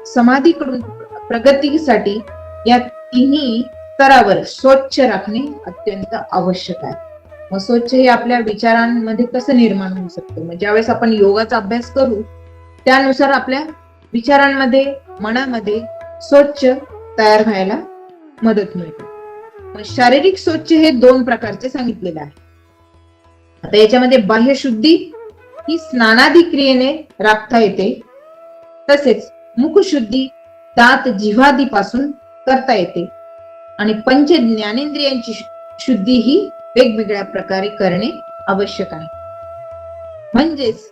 समाधीकडून प्रगतीसाठी या तिन्ही स्तरावर स्वच्छ राखणे अत्यंत आवश्यक आहे. मग स्वच्छ हे आपल्या विचारांमध्ये कसं निर्माण होऊ शकतं, म्हणजे ज्यावेळेस आपण योगाचा अभ्यास करू त्यानुसार आपल्या विचारांमध्ये, मनामध्ये स्वच्छ तयार व्हायला मदत मिळते. मग शारीरिक स्वच्छ हे 2 प्रकारचे सांगितलेले आहे. आता याच्यामध्ये बाह्य शुद्धी ही स्नानादी क्रियेने राखता येते, तसेच मुखशुद्धी दात जिव्हादी पासून करता येते आणि पंच ज्ञानेंद्रियांची शुद्धी ही वेगवेगळ्या प्रकारे करणे आवश्यक आहे, म्हणजेच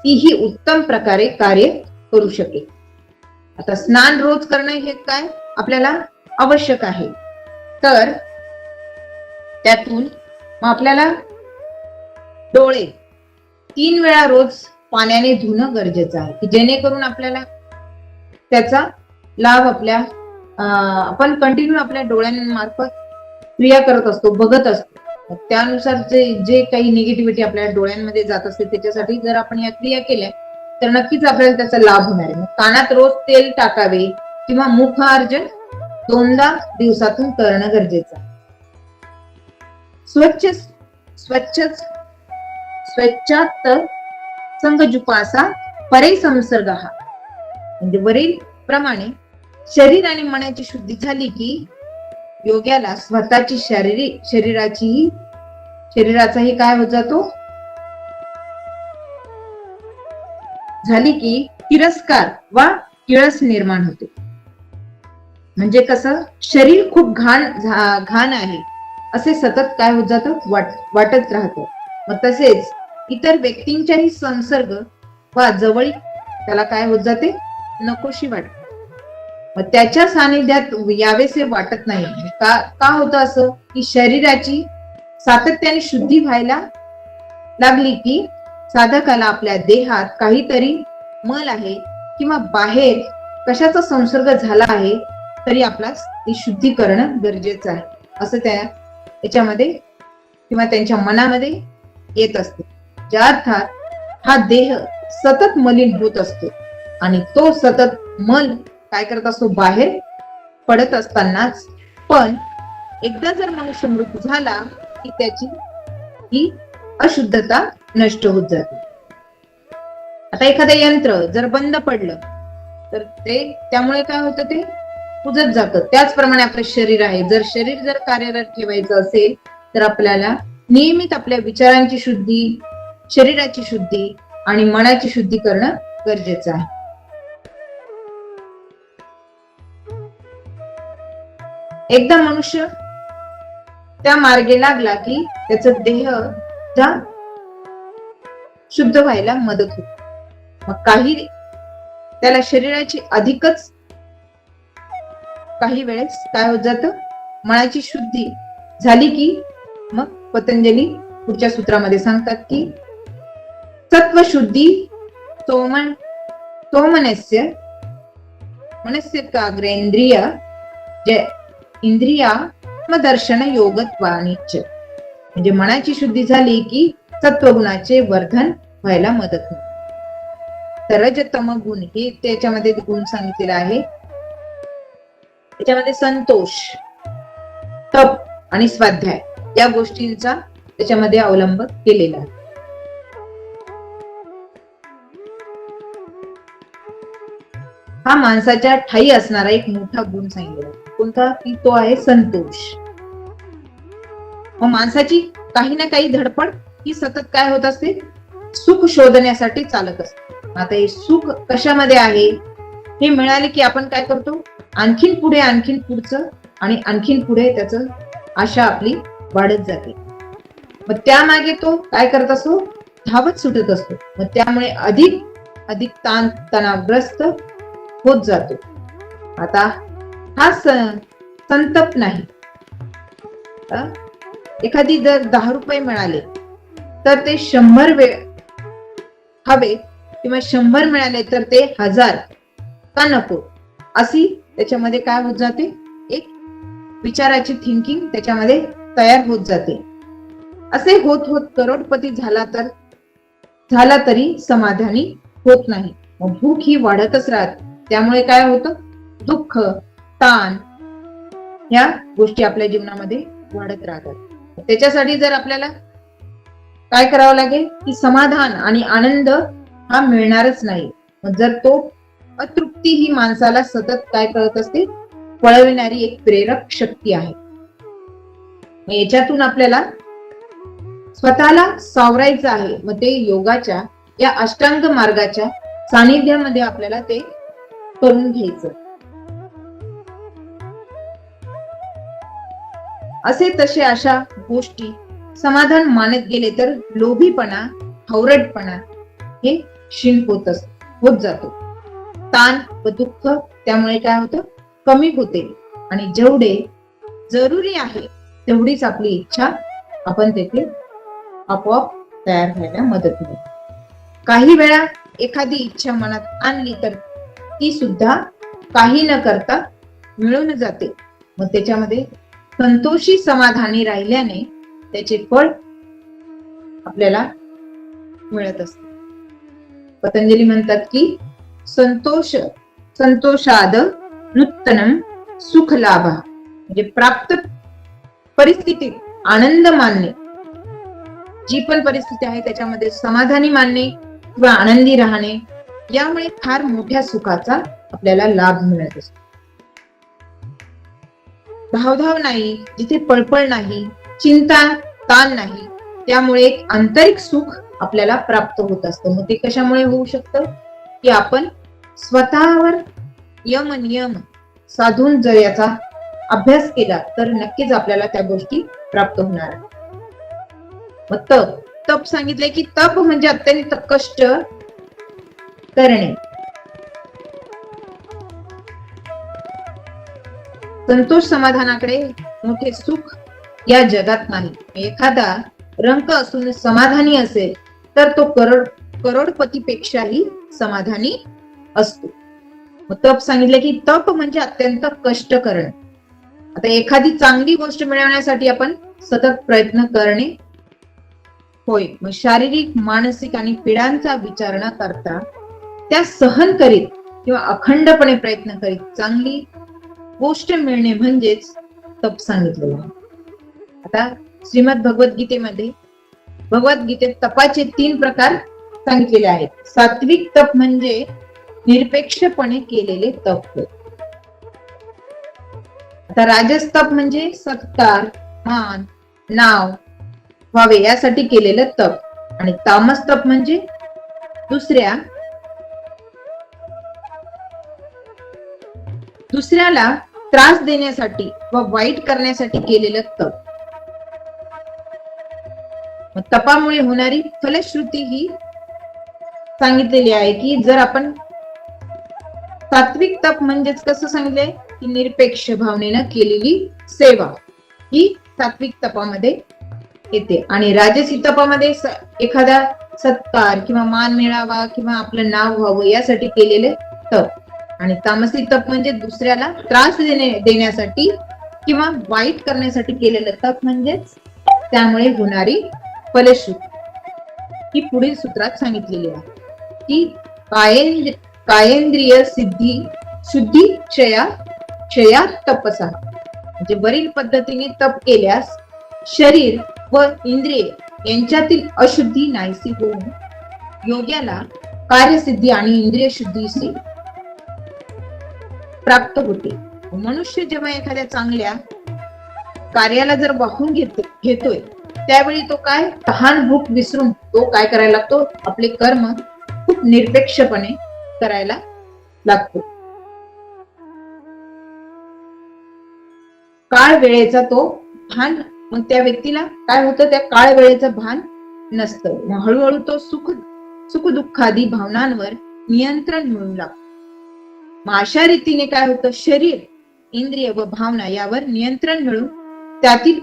तीही उत्तम प्रकारे कार्य करू शकेल. आता स्नान रोज करणे हे काय आपल्याला आवश्यक आहे. तर त्यातून मग आपल्याला डोळे 3 वेळा रोज पाण्याने धुणं गरजेचं आहे की जेणेकरून आपल्याला त्याचा लाभ आपण कंटिन्यू आपल्या डोळ्यांमार्फत क्रिया करत असतो, बघत असतो. त्यानुसार जे काही निगेटिव्हिटी आपल्या डोळ्यांमध्ये जात असते त्याच्यासाठी जर आपण या क्रिया केल्या तर नक्कीच आपल्याला त्याचा लाभ होणार आहे. कानात रोज तेल टाकावे किंवा मुखार्जन 2दा दिवसातून करणं गरजेचं आहे. स्वच्छात संगजुपासा परे संसर्ग, म्हणजे वरील प्रमाणे शरीर आणि मनाची शुद्धी झाली की योग्याला स्वतःची शरीराचाही काय होत जातो, झाली की तिरस्कार वा किळस निर्माण होते. म्हणजे कसं शरीर खूप घाण आहे असे सतत काय होत जातं, वाटत राहतं. मग तसेच इतर व्यक्तींच्याही संसर्ग वा जवळीक त्याला काय होत जाते, नकोशी वाटते. मग त्याच्या सानिध्यात यावेसे वाटत नाही. का होतं असं की शरीराची सातत्याने शुद्धी व्हायला लागली की साधकाला आपल्या देहात काहीतरी मल आहे किंवा बाहेर कशाचा संसर्ग झाला आहे तरी आपला ती शुद्धी करणं गरजेचं आहे असं त्याच्यामध्ये किंवा त्यांच्या मनामध्ये येत असते. ज्या अर्थात हा देह सतत मलिन होत असतो आणि तो सतत मल काय करत असतो, बाहेर पडत असतानाच पण एकदा जर मनुष्य मृत झाला की त्याची ही अशुद्धता नष्ट होत जाते. आता एखादं यंत्र जर बंद पडलं तर त्यामुळे काय होतं, ते कुजत जातं. त्याचप्रमाणे आपलं शरीर आहे, जर शरीर जर कार्यरत ठेवायचं असेल तर आपल्याला नियमित आपल्या विचारांची शुद्धी, शरीराची शुद्धी आणि मनाची शुद्धी करणं गरजेचं आहे. एकदा मनुष्य त्या मार्गे लागला की त्याचा देह शुद्ध व्हायला मदत होते. मग त्याला शरीराची अधिकच काही वेळेस काय होत जातं, मनाची शुद्धी झाली की मग पतंजली पुढच्या सूत्रामध्ये सांगतात की सत्वशुद्धी सोमनस्य मनस्यकाग्रेंद्रिय इंद्रियात्मदर्शन योगत्वानिच. म्हणजे मनाची शुद्धी झाली की सत्वगुणाचे वर्धन व्हायला मदत होते. तर रजतम गुण हे त्याच्यामध्ये गुण सांगितलेला आहे. त्याच्यामध्ये संतोष, तप आणि स्वाध्याय या गोष्टींचा त्याच्यामध्ये अवलंब केलेला आहे. हा माणसाच्या ठायी असणारा एक मोठा गुण सांगितला. कोणता? की तो आहे संतोष. मग माणसाची काही ना काही धडपड ही सतत काय होत असते, सुख शोधण्यासाठी चालत असते. आता हे सुख कशामध्ये आहे हे मिळाले की आपण काय करतो, आणखीन पुढे, आणखीन पुढचं आणि आणखीन पुढे त्याचं आशा आपली वाढत जाते. मग त्यामागे तो काय करत असतो, धावत सुटत असतो. मग त्यामुळे अधिक तणावग्रस्त होत जातो. आता हा संतप नाही. एखादी जर 10 रुपये मिळाले तर ते 100 वेळ हवे किंवा 100 मिळाले तर ते 1000 का नको, अशी त्याच्यामध्ये काय होत जाते, एक विचाराची थिंकिंग त्याच्यामध्ये तयार होत जाते. असे होत होत करोडपती झाला तरी समाधानी होत नाही. मग भूक ही वाढतच राहते. त्यामुळे काय होतं, दुःख, ताण या गोष्टी आपल्या जीवनामध्ये वाढत राहतात. त्याच्यासाठी जर आपल्याला काय करावं लागेल की समाधान आणि आनंद हा मिळणारच नाही. मग जर तो अतृप्ती ही माणसाला सतत काय करत असते, पळविणारी एक प्रेरक शक्ती आहे. मग याच्यातून आपल्याला स्वतःला सावरायचं आहे. मग ते योगाच्या या अष्टांग मार्गाच्या सानिध्यामध्ये आपल्याला ते करून घ्यायचं. असे तसे अशा गोष्टी समाधान मानत गेले तर लोभीपणा, हवरटपणा हे क्षीण होत जातो. ताण व दुःख त्यामुळे काय होतं, कमी होते आणि जेवढे जरुरी आहे तेवढीच आपली इच्छा आपण तेथे आपोआप तयार व्हायला मदत होते. काही वेळा एखादी इच्छा मनात आणली तर ती सुद्धा काही न करता मिळून जाते. मग त्याच्यामध्ये संतोषी समाधानी राहिल्याने त्याचे फळ आपल्याला मिळत असते. पतंजली म्हणतात की संतोषाद नूतनम सुख लाभा. म्हणजे प्राप्त परिस्थितीत आनंद मानणे, जी पण परिस्थिती आहे त्याच्यामध्ये समाधानी मानणे किंवा आनंदी राहणे, यामुळे फार मोठ्या सुखाचा आपल्याला लाभ मिळत असतो. धावधाव नाही, जिथे पळपळ नाही, चिंता ताण नाही, त्यामुळे एक आंतरिक सुख आपल्याला प्राप्त होत असतं. मग ते कशामुळे होऊ शकतं की आपण स्वतःवर यम नियम साधून जर याचा अभ्यास केला तर नक्कीच आपल्याला त्या गोष्टी प्राप्त होणार. मग तप सांगितलंय की तप म्हणजे अत्यंत कष्ट करणे. संतोष समाधानाकडे मोठे सुख या जगात नाही. एखादा रंक असून समाधानी असेल तर तो करोडपतीपेक्षाही समाधानी असतो. मग तप सांगितलं की तप म्हणजे अत्यंत कष्ट करणे. आता एखादी चांगली गोष्ट मिळवण्यासाठी आपण सतत प्रयत्न करणे होय. मग शारीरिक, मानसिक आणि पीडांचा विचार न करता त्या सहन करीत किंवा अखंडपणे प्रयत्न करीत चांगली गोष्ट मिळणे म्हणजेच तप सांगितलेलं आहे. आता श्रीमद भगवद्गीतेमध्ये भगवद्गीतेत तपाचे 3 प्रकार सांगितलेले आहेत. सात्विक तप म्हणजे निरपेक्षपणे केलेले तप होय. आता राजस तप म्हणजे सत्कार, मान, नाव व्हावे यासाठी केलेलं तप. आणि तामस तप म्हणजे दुसऱ्याला त्रास देण्यासाठी व वाईट करण्यासाठी केलेलं तप. मग तपामुळे होणारी फलश्रुती ही सांगितलेली आहे की जर आपण सात्विक तप म्हणजेच कसं सांगितलंय की निरपेक्ष भावनेनं केलेली सेवा ही सात्विक तपामध्ये येते. आणि राजसी तपामध्ये एखादा सत्कार किंवा मान मिळावा किंवा आपलं नाव व्हावं यासाठी केलेले तप. आणि तामसी तप म्हणजे दुसऱ्याला त्रास देण्यासाठी किंवा वाईट करण्यासाठी केलेलं तप म्हणजेच त्यामुळे होणारी फलश्रुती ही पुढील सूत्रात सांगितलेली आहे की कायेंद्रिय शुद्धी क्षया तपसा. म्हणजे वरील पद्धतीने तप केल्यास शरीर व इंद्रिय यांच्यातील अशुद्धी नाहीसी होऊन योग्याला कार्यसिद्धी आणि इंद्रिय शुद्धीशी प्राप्त होते. मनुष्य जेव्हा एखाद्या चांगल्या कार्याला जर वाहून घेतोय त्यावेळी तो काय तहान भूक विसरून तो काय करायला लागतो, आपले कर्म खूप निरपेक्षपणे करायला लागतो. काळ वेळेचा तो भान, मग त्या व्यक्तीला काय होतं, त्या काळ वेळेचं भान नसतं. मग हळूहळू तो सुख दुःखादी भावनांवर नियंत्रण मिळू लागतो. मग अशा रीतीने काय होतं, शरीर, इंद्रिय व भावना यावर नियंत्रण मिळून त्यातील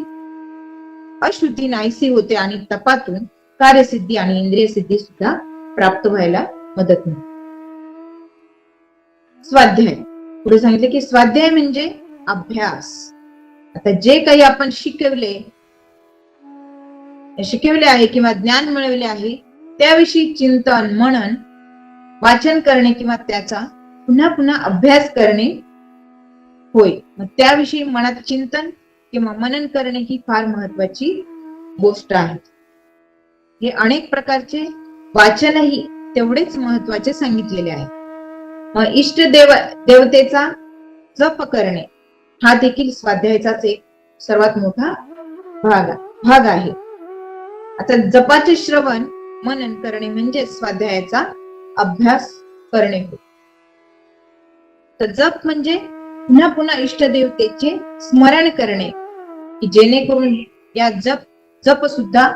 अशुद्धी नाहीसी होते आणि तपातून कार्यसिद्धी आणि इंद्रिय सिद्धी सुद्धा प्राप्त व्हायला मदत मिळते. स्वाध्याय पुढे सांगितले की स्वाध्याय म्हणजे अभ्यास. आता जे काही आपण शिकवले आहे किंवा ज्ञान मिळवले आहे त्याविषयी चिंतन, मनन, वाचन करणे किंवा त्याचा पुन्हा पुन्हा अभ्यास करणे होय. मग त्याविषयी मनात चिंतन किंवा मनन करणे ही फार महत्वाची गोष्ट आहे. हे अनेक प्रकारचे वाचनही तेवढेच महत्वाचे सांगितलेले आहे. मग इष्ट देवतेचा जप करणे हा देखील स्वाध्यायाचाच एक सर्वात मोठा भाग आहे. आता जपाचे श्रवण मनन करणे म्हणजे स्वाध्यायाचा अभ्यास करणे होय. तर जप म्हणजे पुन्हा पुन्हा इष्ट देवतेचे स्मरण करणे की जेणेकरून या जप सुद्धा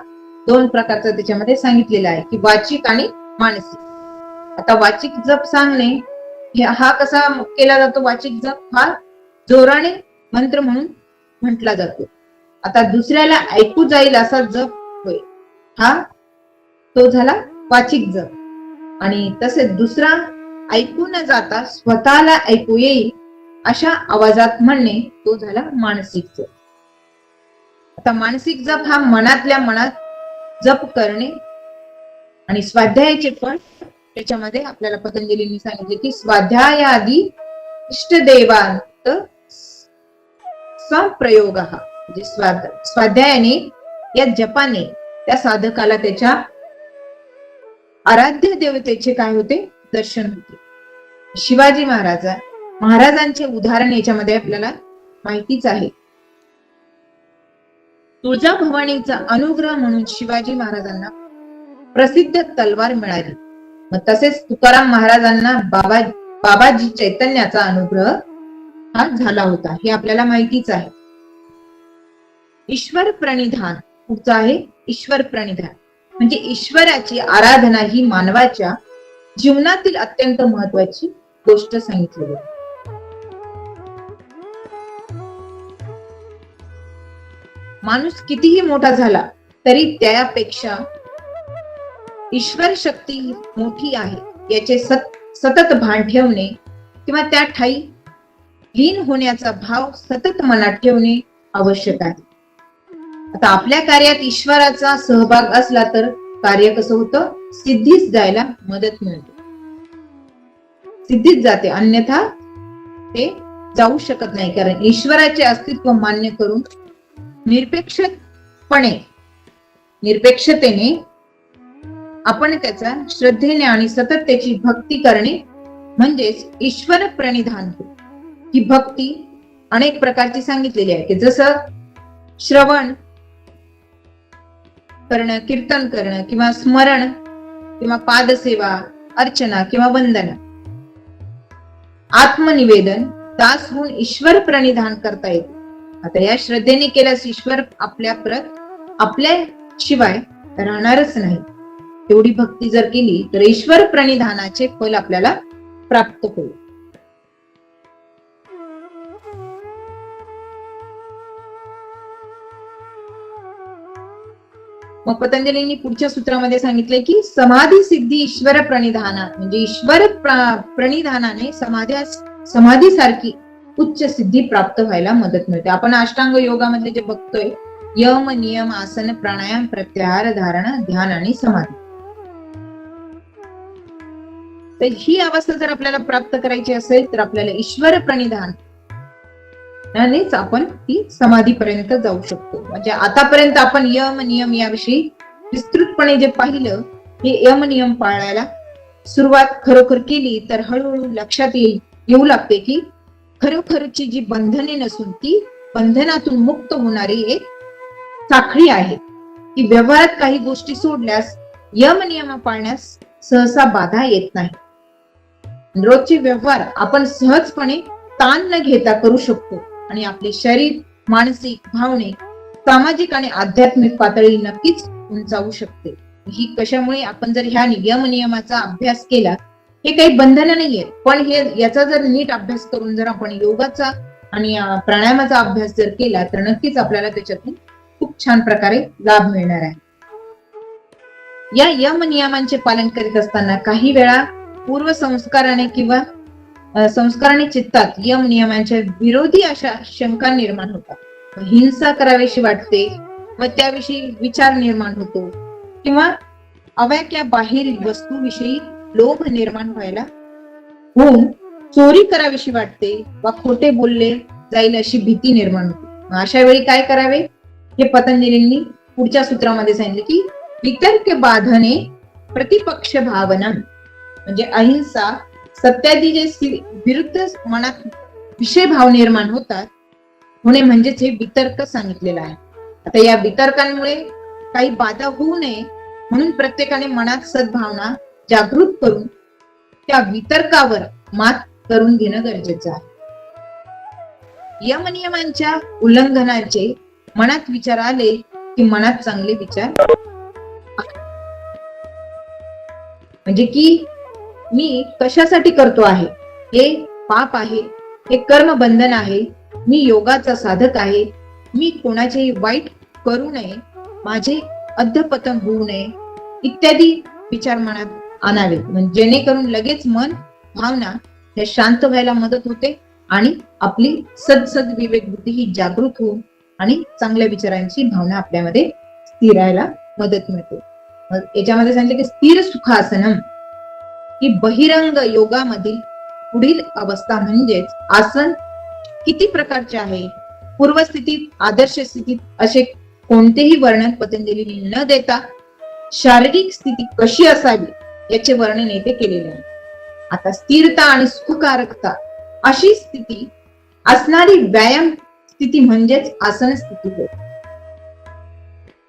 2 प्रकारचा त्याच्यामध्ये सांगितलेला आहे की वाचिक आणि मानसिक. आता वाचिक जप सांगणे हा कसा केला जातो, वाचिक जप हा जोराने मंत्र म्हणून म्हटला जातो. आता दुसऱ्याला ऐकू जाईल असा जप होय, हा तो झाला वाचिक जप. आणि तसेच दुसरा ऐकू न जाता स्वतःला ऐकू येईल अशा आवाजात म्हणणे तो झाला मानसिक जप. आता मानसिक जप हा मनातल्या मनात जप करणे. आणि स्वाध्यायाचे फळ त्याच्यामध्ये आपल्याला पतंजलींनी सांगितले की स्वाध्याय आधी इष्टदेवांत संप्रयोग म्हणजे स्वाध्यायाने या जपाने त्या साधकाला त्याच्या आराध्य देवतेचे काय होते, दर्शन होते. शिवाजी महाराजांचे उदाहरण याच्यामध्ये आपल्याला माहितीच आहे. तुळजाभवानीचा अनुग्रह म्हणून शिवाजी महाराजांना प्रसिद्ध तलवार मिळाली. मग तसेच तुकाराम महाराजांना बाबाजी चैतन्याचा अनुग्रह हा झाला होता, हे आपल्याला माहितीच आहे. ईश्वर प्रणिधान पुढचं आहे ईश्वर प्रणिधान म्हणजे ईश्वराची आराधना ही मानवाच्या जीवनातील अत्यंत महत्वाची गोष्ट सांगितलेली आहे. माणूस कितीही मोठा झाला तरी त्यापेक्षा ईश्वर शक्ती मोठी आहे याचे सतत भान ठेवणे किंवा त्या ठाई लीन होण्याचा भाव सतत मनात ठेवणे आवश्यक आहे. आता आपल्या कार्यात ईश्वराचा सहभाग असला तर कार्य कसं होतं, सिद्धीस जायला मदत मिळते, सिद्धीच जाते, अन्यथा ते जाऊ शकत नाही, कारण ईश्वराचे अस्तित्व मान्य करून निरपेक्षतेने आपण त्याचा श्रद्धेने आणि सतत त्याची भक्ती करणे म्हणजेच ईश्वर प्रणिधान. ही भक्ती अनेक प्रकारची सांगितलेली आहे, की जसं श्रवण करणं, कीर्तन करणं किंवा स्मरण किंवा पादसेवा, अर्चना किंवा वंदना, आत्मनिवेदन, दास होऊन ईश्वर प्रणिधान करता येते. आता या श्रद्धेने केल्यास ईश्वर आपल्या शिवाय राहणारच नाही. एवढी भक्ती जर केली तर ईश्वर प्रणिधानाचे फल आपल्याला प्राप्त होईल. मग पतंजलींनी पुढच्या सूत्रामध्ये सांगितले की समाधी सिद्धी ईश्वर प्रणिधाना, म्हणजे ईश्वर प्रणिधानाने समाधी सारखी उच्च सिद्धी प्राप्त व्हायला मदत मिळते. आपण अष्टांग योगामध्ये जे बघतोय, यम, नियम, आसन, प्राणायाम, प्रत्याहार, धारणा, ध्यान आणि समाधी, तर ही अवस्था जर आपल्याला प्राप्त करायची असेल तर आपल्याला ईश्वर प्रणिधान यानेच आपण ती समाधीपर्यंत जाऊ शकतो. म्हणजे आतापर्यंत आपण यम नियम याविषयी विस्तृतपणे जे पाहिलं, हे यम नियम पाळायला सुरुवात खरोखर केली तर हळूहळू लक्षात येऊ लागते की खरोखरची जी बंधने नसून ती बंधनातून मुक्त होणारी एक साखळी आहे. की व्यवहारात काही गोष्टी सोडल्यास यम नियम पाळण्यास सहसा बाधा येत नाही. रोजचे व्यवहार आपण सहजपणे ताण न घेता करू शकतो आणि आपले शरीर, मानसिक, भावनिक, सामाजिक आणि आध्यात्मिक पातळी नक्कीच उंचावू शकते. ही कशामुळे, आपण जर ह्या यम नियमाचा अभ्यास केला, हे काही बंधन नाहीये, पण हे याचा जर नीट अभ्यास करून जर आपण योगाचा आणि प्राणायामाचा अभ्यास जर केला तर नक्कीच आपल्याला त्याच्यातून खूप छान प्रकारे लाभ मिळणार आहे. या यम नियमांचे पालन करीत असताना काही वेळा पूर्व संस्काराने किंवा संस्काराने चित्तात यम नियमांच्या विरोधी अशा शंका निर्माण होतात. हिंसा करावीशी वाटते व त्याविषयी विचार निर्माण होतो किंवा अवाक्या बाहेर वस्तूविषयी लोभ निर्माण व्हायला होऊन चोरी करावीशी वाटते वा खोटे बोलले जाईल अशी भीती निर्माण होते. अशा वेळी काय करावे हे पतंजलींनी पुढच्या सूत्रामध्ये सांगितले की वितर्क बाधने प्रतिपक्ष भावना, म्हणजे अहिंसा, सत्यादी जे विरुद्ध मनात विषय भाव निर्माण होणे म्हणजेच हे वितर्क सांगितलेलं आहे. आता या वितर्कांमुळे काही बाधा होऊ नये म्हणून प्रत्येकाने मनात सद्भावना जागृत करून त्या वितर्कावर मात करून घेणं गरजेचं आहे. यमनियमांच्या उल्लंघनाचे मनात विचार आले की मनात चांगले विचार, म्हणजे की मी कशासाठी करतो आहे, हे पाप आहे, हे कर्म बंधन आहे, मी योगाचा साधक आहे, मी कोणाचेही वाईट करू नये, माझे अधपतन होऊ नये इत्यादी विचार मनात आणावे. म्हणजे जेणेकरून लगेच मन, भावना हे शांत व्हायला मदत होते आणि आपली सद विवेक बुद्धी ही जागृत होऊन आणि चांगल्या विचारांची भावना आपल्यामध्ये स्थिर राहायला मदत मिळते. याच्यामध्ये सांगितले की स्थिर सुखासनम ही बहिरंग योगामधील पुढील अवस्था म्हणजेच आसन किती प्रकारचे आहे, पूर्वस्थितीत, आदर्श स्थितीत असे कोणतेही वर्णन पतंजलींनी न देता शारीरिक स्थिती कशी असावी याचे वर्णन येथे केलेले आहे. आता स्थिरता आणि सुखकारकता अशी स्थिती असणारी व्यायाम स्थिती म्हणजेच आसन स्थिती होय.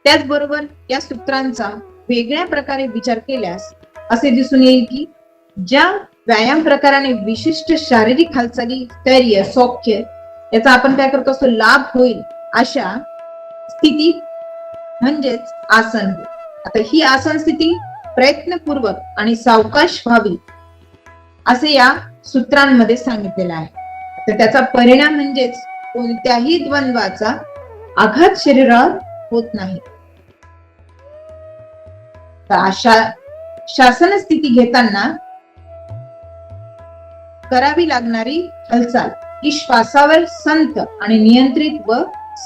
त्याचबरोबर या सूत्रांचा वेगळ्या प्रकारे विचार केल्यास असे दिसून येईल की ज्या व्यायाम प्रकाराने विशिष्ट शारीरिक हालचाली, स्थैर्य, सौख्य याचा आपण काय करतो असतो लाभ होईल अशा स्थिती म्हणजेच आसन. आता ही आसन स्थिती प्रयत्नपूर्वक आणि सावकाश व्हावी असे या सूत्रांमध्ये सांगितलेलं आहे. तर त्याचा परिणाम म्हणजेच कोणत्याही द्वंद्वाचा आघात शरीरावर होत नाही. तर अशा शासन स्थिती घेताना करावी लागणारी हालचाल ही श्वासावर संत आणि नियंत्रित व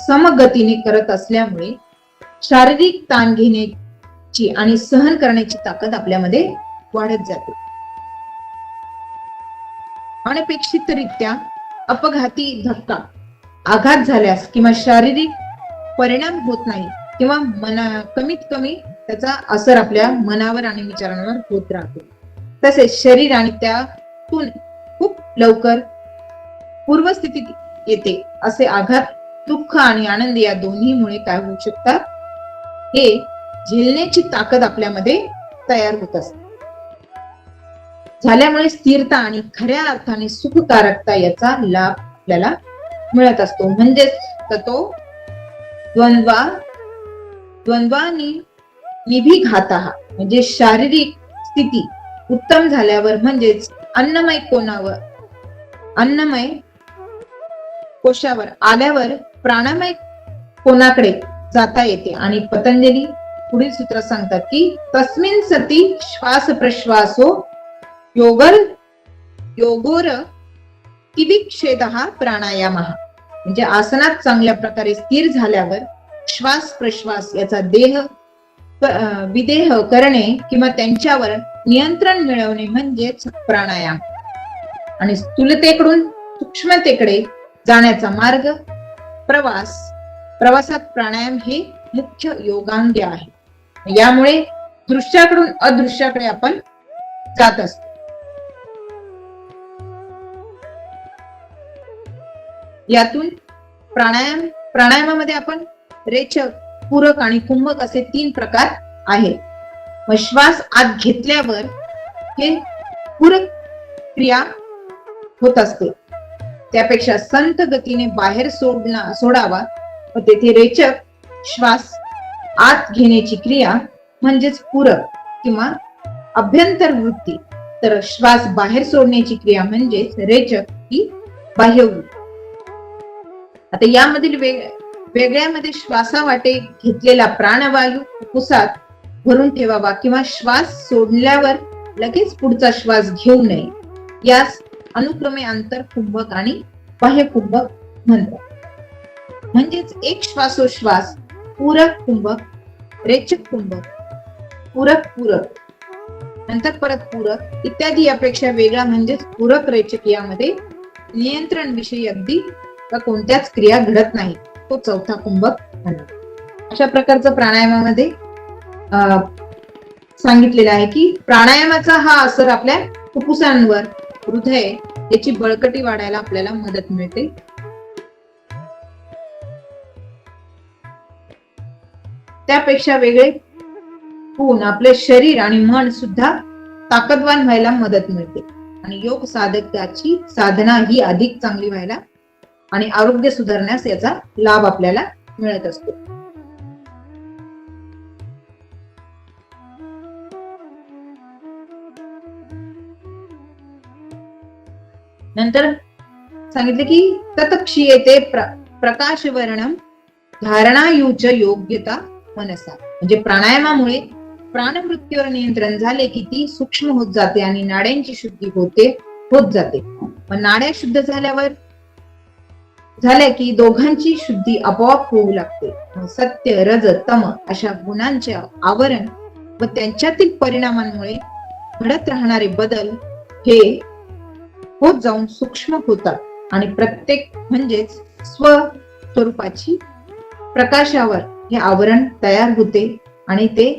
समगतीने करत असल्यामुळे शारीरिक ताण घेण्याची आणि सहन करण्याची ताकद आपल्यामध्ये वाढत जाते. अनपेक्षितरित्या अपघाती धक्का, आघात झाल्यास किंवा शारीरिक परिणाम होत नाही किंवा कमीत कमी त्याचा असर आपल्या मनावर आणि विचारांवर होत राहतो. तसेच शरीर आणि त्यातून खूप लवकर पूर्वस्थितीत येते. असे आघात दुःख आणि आनंद या दोन्हीमुळे काय होऊ शकतात, हे झेलण्याची ताकद आपल्यामध्ये तयार होत असते. झाल्यामुळे स्थिरता आणि खऱ्या अर्थाने सुखकारकता याचा लाभ आपल्याला मिळत असतो. म्हणजेच तो द्वंद्वानी निभिघातः म्हणजे शारीरिक स्थिती उत्तम झाल्यावर म्हणजेच अन्नमय कोशावर आल्यावर प्राणमय कोणाकडे जाता येते. आणि पतंजली पुढील सूत्र सांगतात की तस्मिन् सती श्वास प्रश्वासो योगोर किविक्षेदः प्राणायामः म्हणजे आसनात चांगल्या प्रकारे स्थिर झाल्यावर श्वास प्रश्वास याचा विदेह करणे किंवा त्यांच्यावर नियंत्रण मिळवणे म्हणजेच प्राणायाम. आणि स्थूलतेकडून सूक्ष्मतेकडे जाण्याचा मार्ग प्रवासात प्राणायाम हे मुख्य योगांग आहे. यामुळे दृश्याकडून अदृश्याकडे आपण जात असतो. यातून प्राणायामामध्ये आपण रेचक, पूरक आणि कुंभक असे 3 प्रकार आहेत. मग श्वास आत घेतल्यावर हे पूरक क्रिया होत असते, त्यापेक्षा संत गतीने बाहेर सोडावा व तेथे रेचक श्वास आत घेण्याची क्रिया म्हणजेच पूरक किंवा अभ्यंतर वृत्ती, तर श्वास बाहेर सोडण्याची क्रिया म्हणजेच रेचक ही बाह्य वृत्ती. आता यामधील वेगळ्यामध्ये श्वासावाटे घेतलेला प्राणवायू फुफ्फुसात भरून ठेवावा किंवा श्वास सोडल्यावर लगेच पुढचा श्वास घेऊ नये. यास अनुक्रमे आंतर कुंभक आणि बाह्य कुंभक म्हणतात. म्हणजेच एक श्वासोश्वास पूरक कुंभक, रेचक कुंभक, पूरक नंतर परत पूरक इत्यादी यापेक्षा वेगळा म्हणजेच पूरक रेचक यामध्ये नियंत्रण विषयी अगदी कोणत्याच क्रिया घडत नाही, तो चौथा कुंभक म्हणतात. अशा प्रकारचं प्राणायामामध्ये सांगितलेलं आहे की प्राणायामाचा हा असर आपल्या फुफ्फुसांवर, हृदय याची बळकटी वाढायला आपल्याला मदत मिळते. त्यापेक्षा वेगळे होऊन आपले शरीर आणि मन सुद्धा ताकदवान व्हायला मदत मिळते आणि योग साधकाची साधना ही अधिक चांगली व्हायला आणि आरोग्य सुधारण्यास याचा लाभ आपल्याला मिळत असतो. नंतर सांगितले की तत्क्षीयते प्रकाशवर्णम धारणायुच योग्यता मनसा म्हणजे प्राणायामामुळे प्राणवृत्तीवर नियंत्रण झाले की ती सूक्ष्म होत जाते आणि नाड्यांची शुद्धी होत जाते. पण नाड्या शुद्ध झाल्या की दोघांची शुद्धी आपोआप होऊ लागते. सत्य, रज, तम अशा गुणांचे आवरण व त्यांच्यातील परिणामांमुळे घडत राहणारे बदल हे होत जाऊन सूक्ष्म होतात आणि प्रत्येक म्हणजेच स्वस्वरूपाची प्रकाशावर हे आवरण तयार होते आणि ते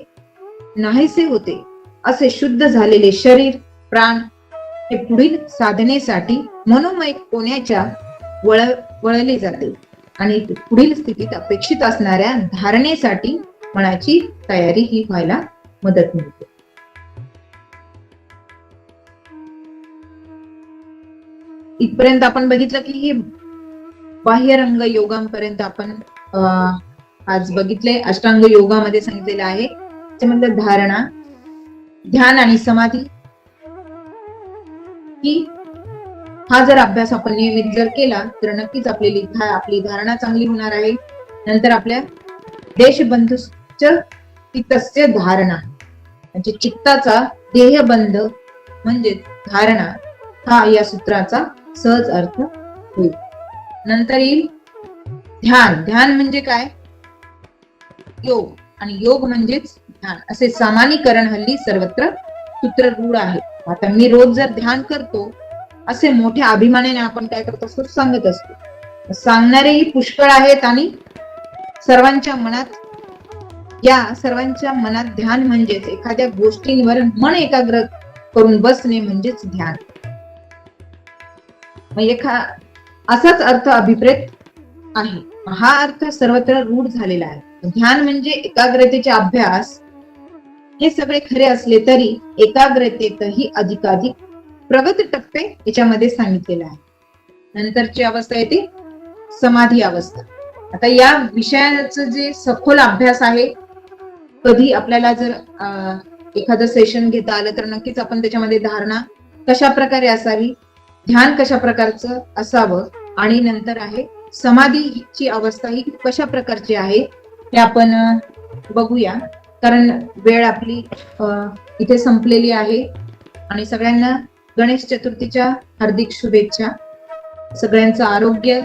नाहीसे होते. असे शुद्ध झालेले शरीर, प्राण हे पुढील साधनेसाठी मनोमय कोण्याच्या वळले जाते आणि पुढील स्थितीत अपेक्षित असणाऱ्या धारणेसाठी मनाची तयारी ही व्हायला मदत मिळते. इथपर्यंत आपण बघितलं की हे बाह्यरंग योगांपर्यंत आपण आज बघितले. अष्टांग योगामध्ये सांगितलेलं आहे त्याच्यामध्ये धारणा, ध्यान आणि समाधी ही हा जर अभ्यास आपण नियमित जर केला तर नक्कीच आपली धारणा चांगली होणार आहे. नंतर आपल्या देशबंधुश्च चित्तस्य धारणा म्हणजे चित्ताचा देहबंध म्हणजे धारणा हा या सूत्राचा सहज अर्थ होईल. नंतर येईल ध्यान. ध्यान म्हणजे काय? योग. आणि योग म्हणजेच ध्यान असे सामान्यीकरण हल्ली सर्वत्र सूत्र रूढ आहे. आता मी रोज जर ध्यान करतो असे मोठ्या अभिमानाने आपण काय करत असतो, सांगत असतो. सांगणारेही पुष्कळ आहेत आणि सर्वांच्या मनात ध्यान म्हणजेच एखाद्या गोष्टींवर मन एकाग्र करून बसणे म्हणजेच ध्यान. असाच अर्थ अभिप्रेत आहे. हा अर्थ सर्वत्र रूढ झालेला आहे. ध्यान म्हणजे एकाग्रतेचे अभ्यास हे सगळे खरे असले तरी एकाग्रतेतही अधिकाधिक प्रगत टप्पे याच्यामध्ये सांगितलेले आहे. नंतरची अवस्था येते समाधी अवस्था. आता या विषयाचं जे सखोल अभ्यास आहे, कधी आपल्याला जर एखादं सेशन घेता आलं तर नक्कीच आपण त्याच्यामध्ये धारणा कशा प्रकारे असावी, ध्यान कशा प्रकारचं असावं आणि नंतर आहे समाधीची अवस्था ही कशा प्रकारची आहे हे आपण बघूया. कारण वेळ आपली इथे संपलेली आहे आणि सगळ्यांना गणेश चतुर्थीच्या हार्दिक शुभेच्छा. सगळ्यांचं आरोग्य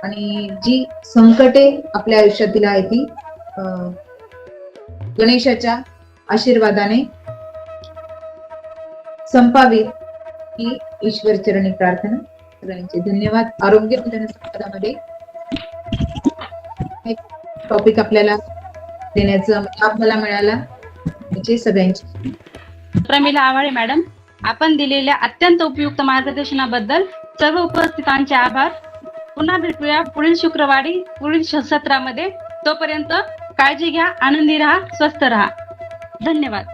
आणि जी संकटे आपल्या आयुष्यातील आहे ती गणेशाच्या आशीर्वादाने संपावी ही ईश्वर चरणी प्रार्थना. सगळ्यांचे धन्यवाद. आरोग्य धनसंपदामध्ये एक टॉपिक आपल्याला देण्याचा लाभ मला मिळाला याचे सगळ्यांचे. प्रमिला आवाळे मॅडम, आपण दिलेल्या अत्यंत उपयुक्त मार्गदर्शनाबद्दल सर्व उपस्थितांचे आभार. पुन्हा भेटूया पुढील शुक्रवारी पुढील सत्रामध्ये. तोपर्यंत काळजी घ्या, आनंदी राहा, स्वस्थ राहा. धन्यवाद.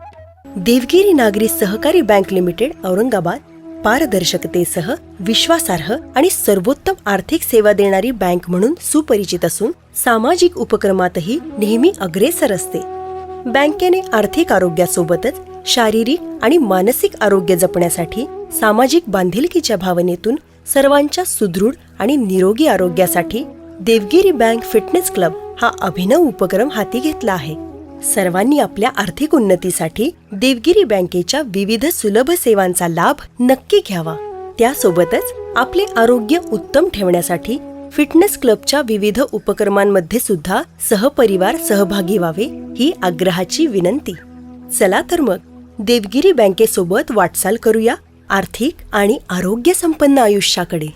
देवगिरी नागरी सहकारी बँक लिमिटेड औरंगाबाद पारदर्शकतेसह विश्वासार्ह आणि सर्वोत्तम आर्थिक सेवा देणारी बँक म्हणून सुपरिचित असून सामाजिक उपक्रमातही नेहमी अग्रेसर असते. बँकेने आर्थिक आरोग्यासोबतच शारीरिक आणि मानसिक आरोग्य जपण्यासाठी सामाजिक बांधिलकीच्या भावनेतून सर्वांच्या सुदृढ आणि निरोगी आरोग्यासाठी देवगिरी बँक फिटनेस क्लब हा अभिनव उपक्रम हाती घेतला आहे. सर्वांनी आपल्या आर्थिक उन्नतीसाठी देवगिरी बँकेच्या विविध सुलभ सेवांचा लाभ नक्की घ्यावा. त्यासोबतच आपले आरोग्य उत्तम ठेवण्यासाठी फिटनेस क्लबच्या विविध उपक्रमांमध्ये सुद्धा सहपरिवार सहभागी व्हावे ही आग्रहाची विनंती. चला तर मग देवगिरी बँकेसोबत वाटचाल करूया आर्थिक आणि आरोग्य संपन्न आयुष्याकडे.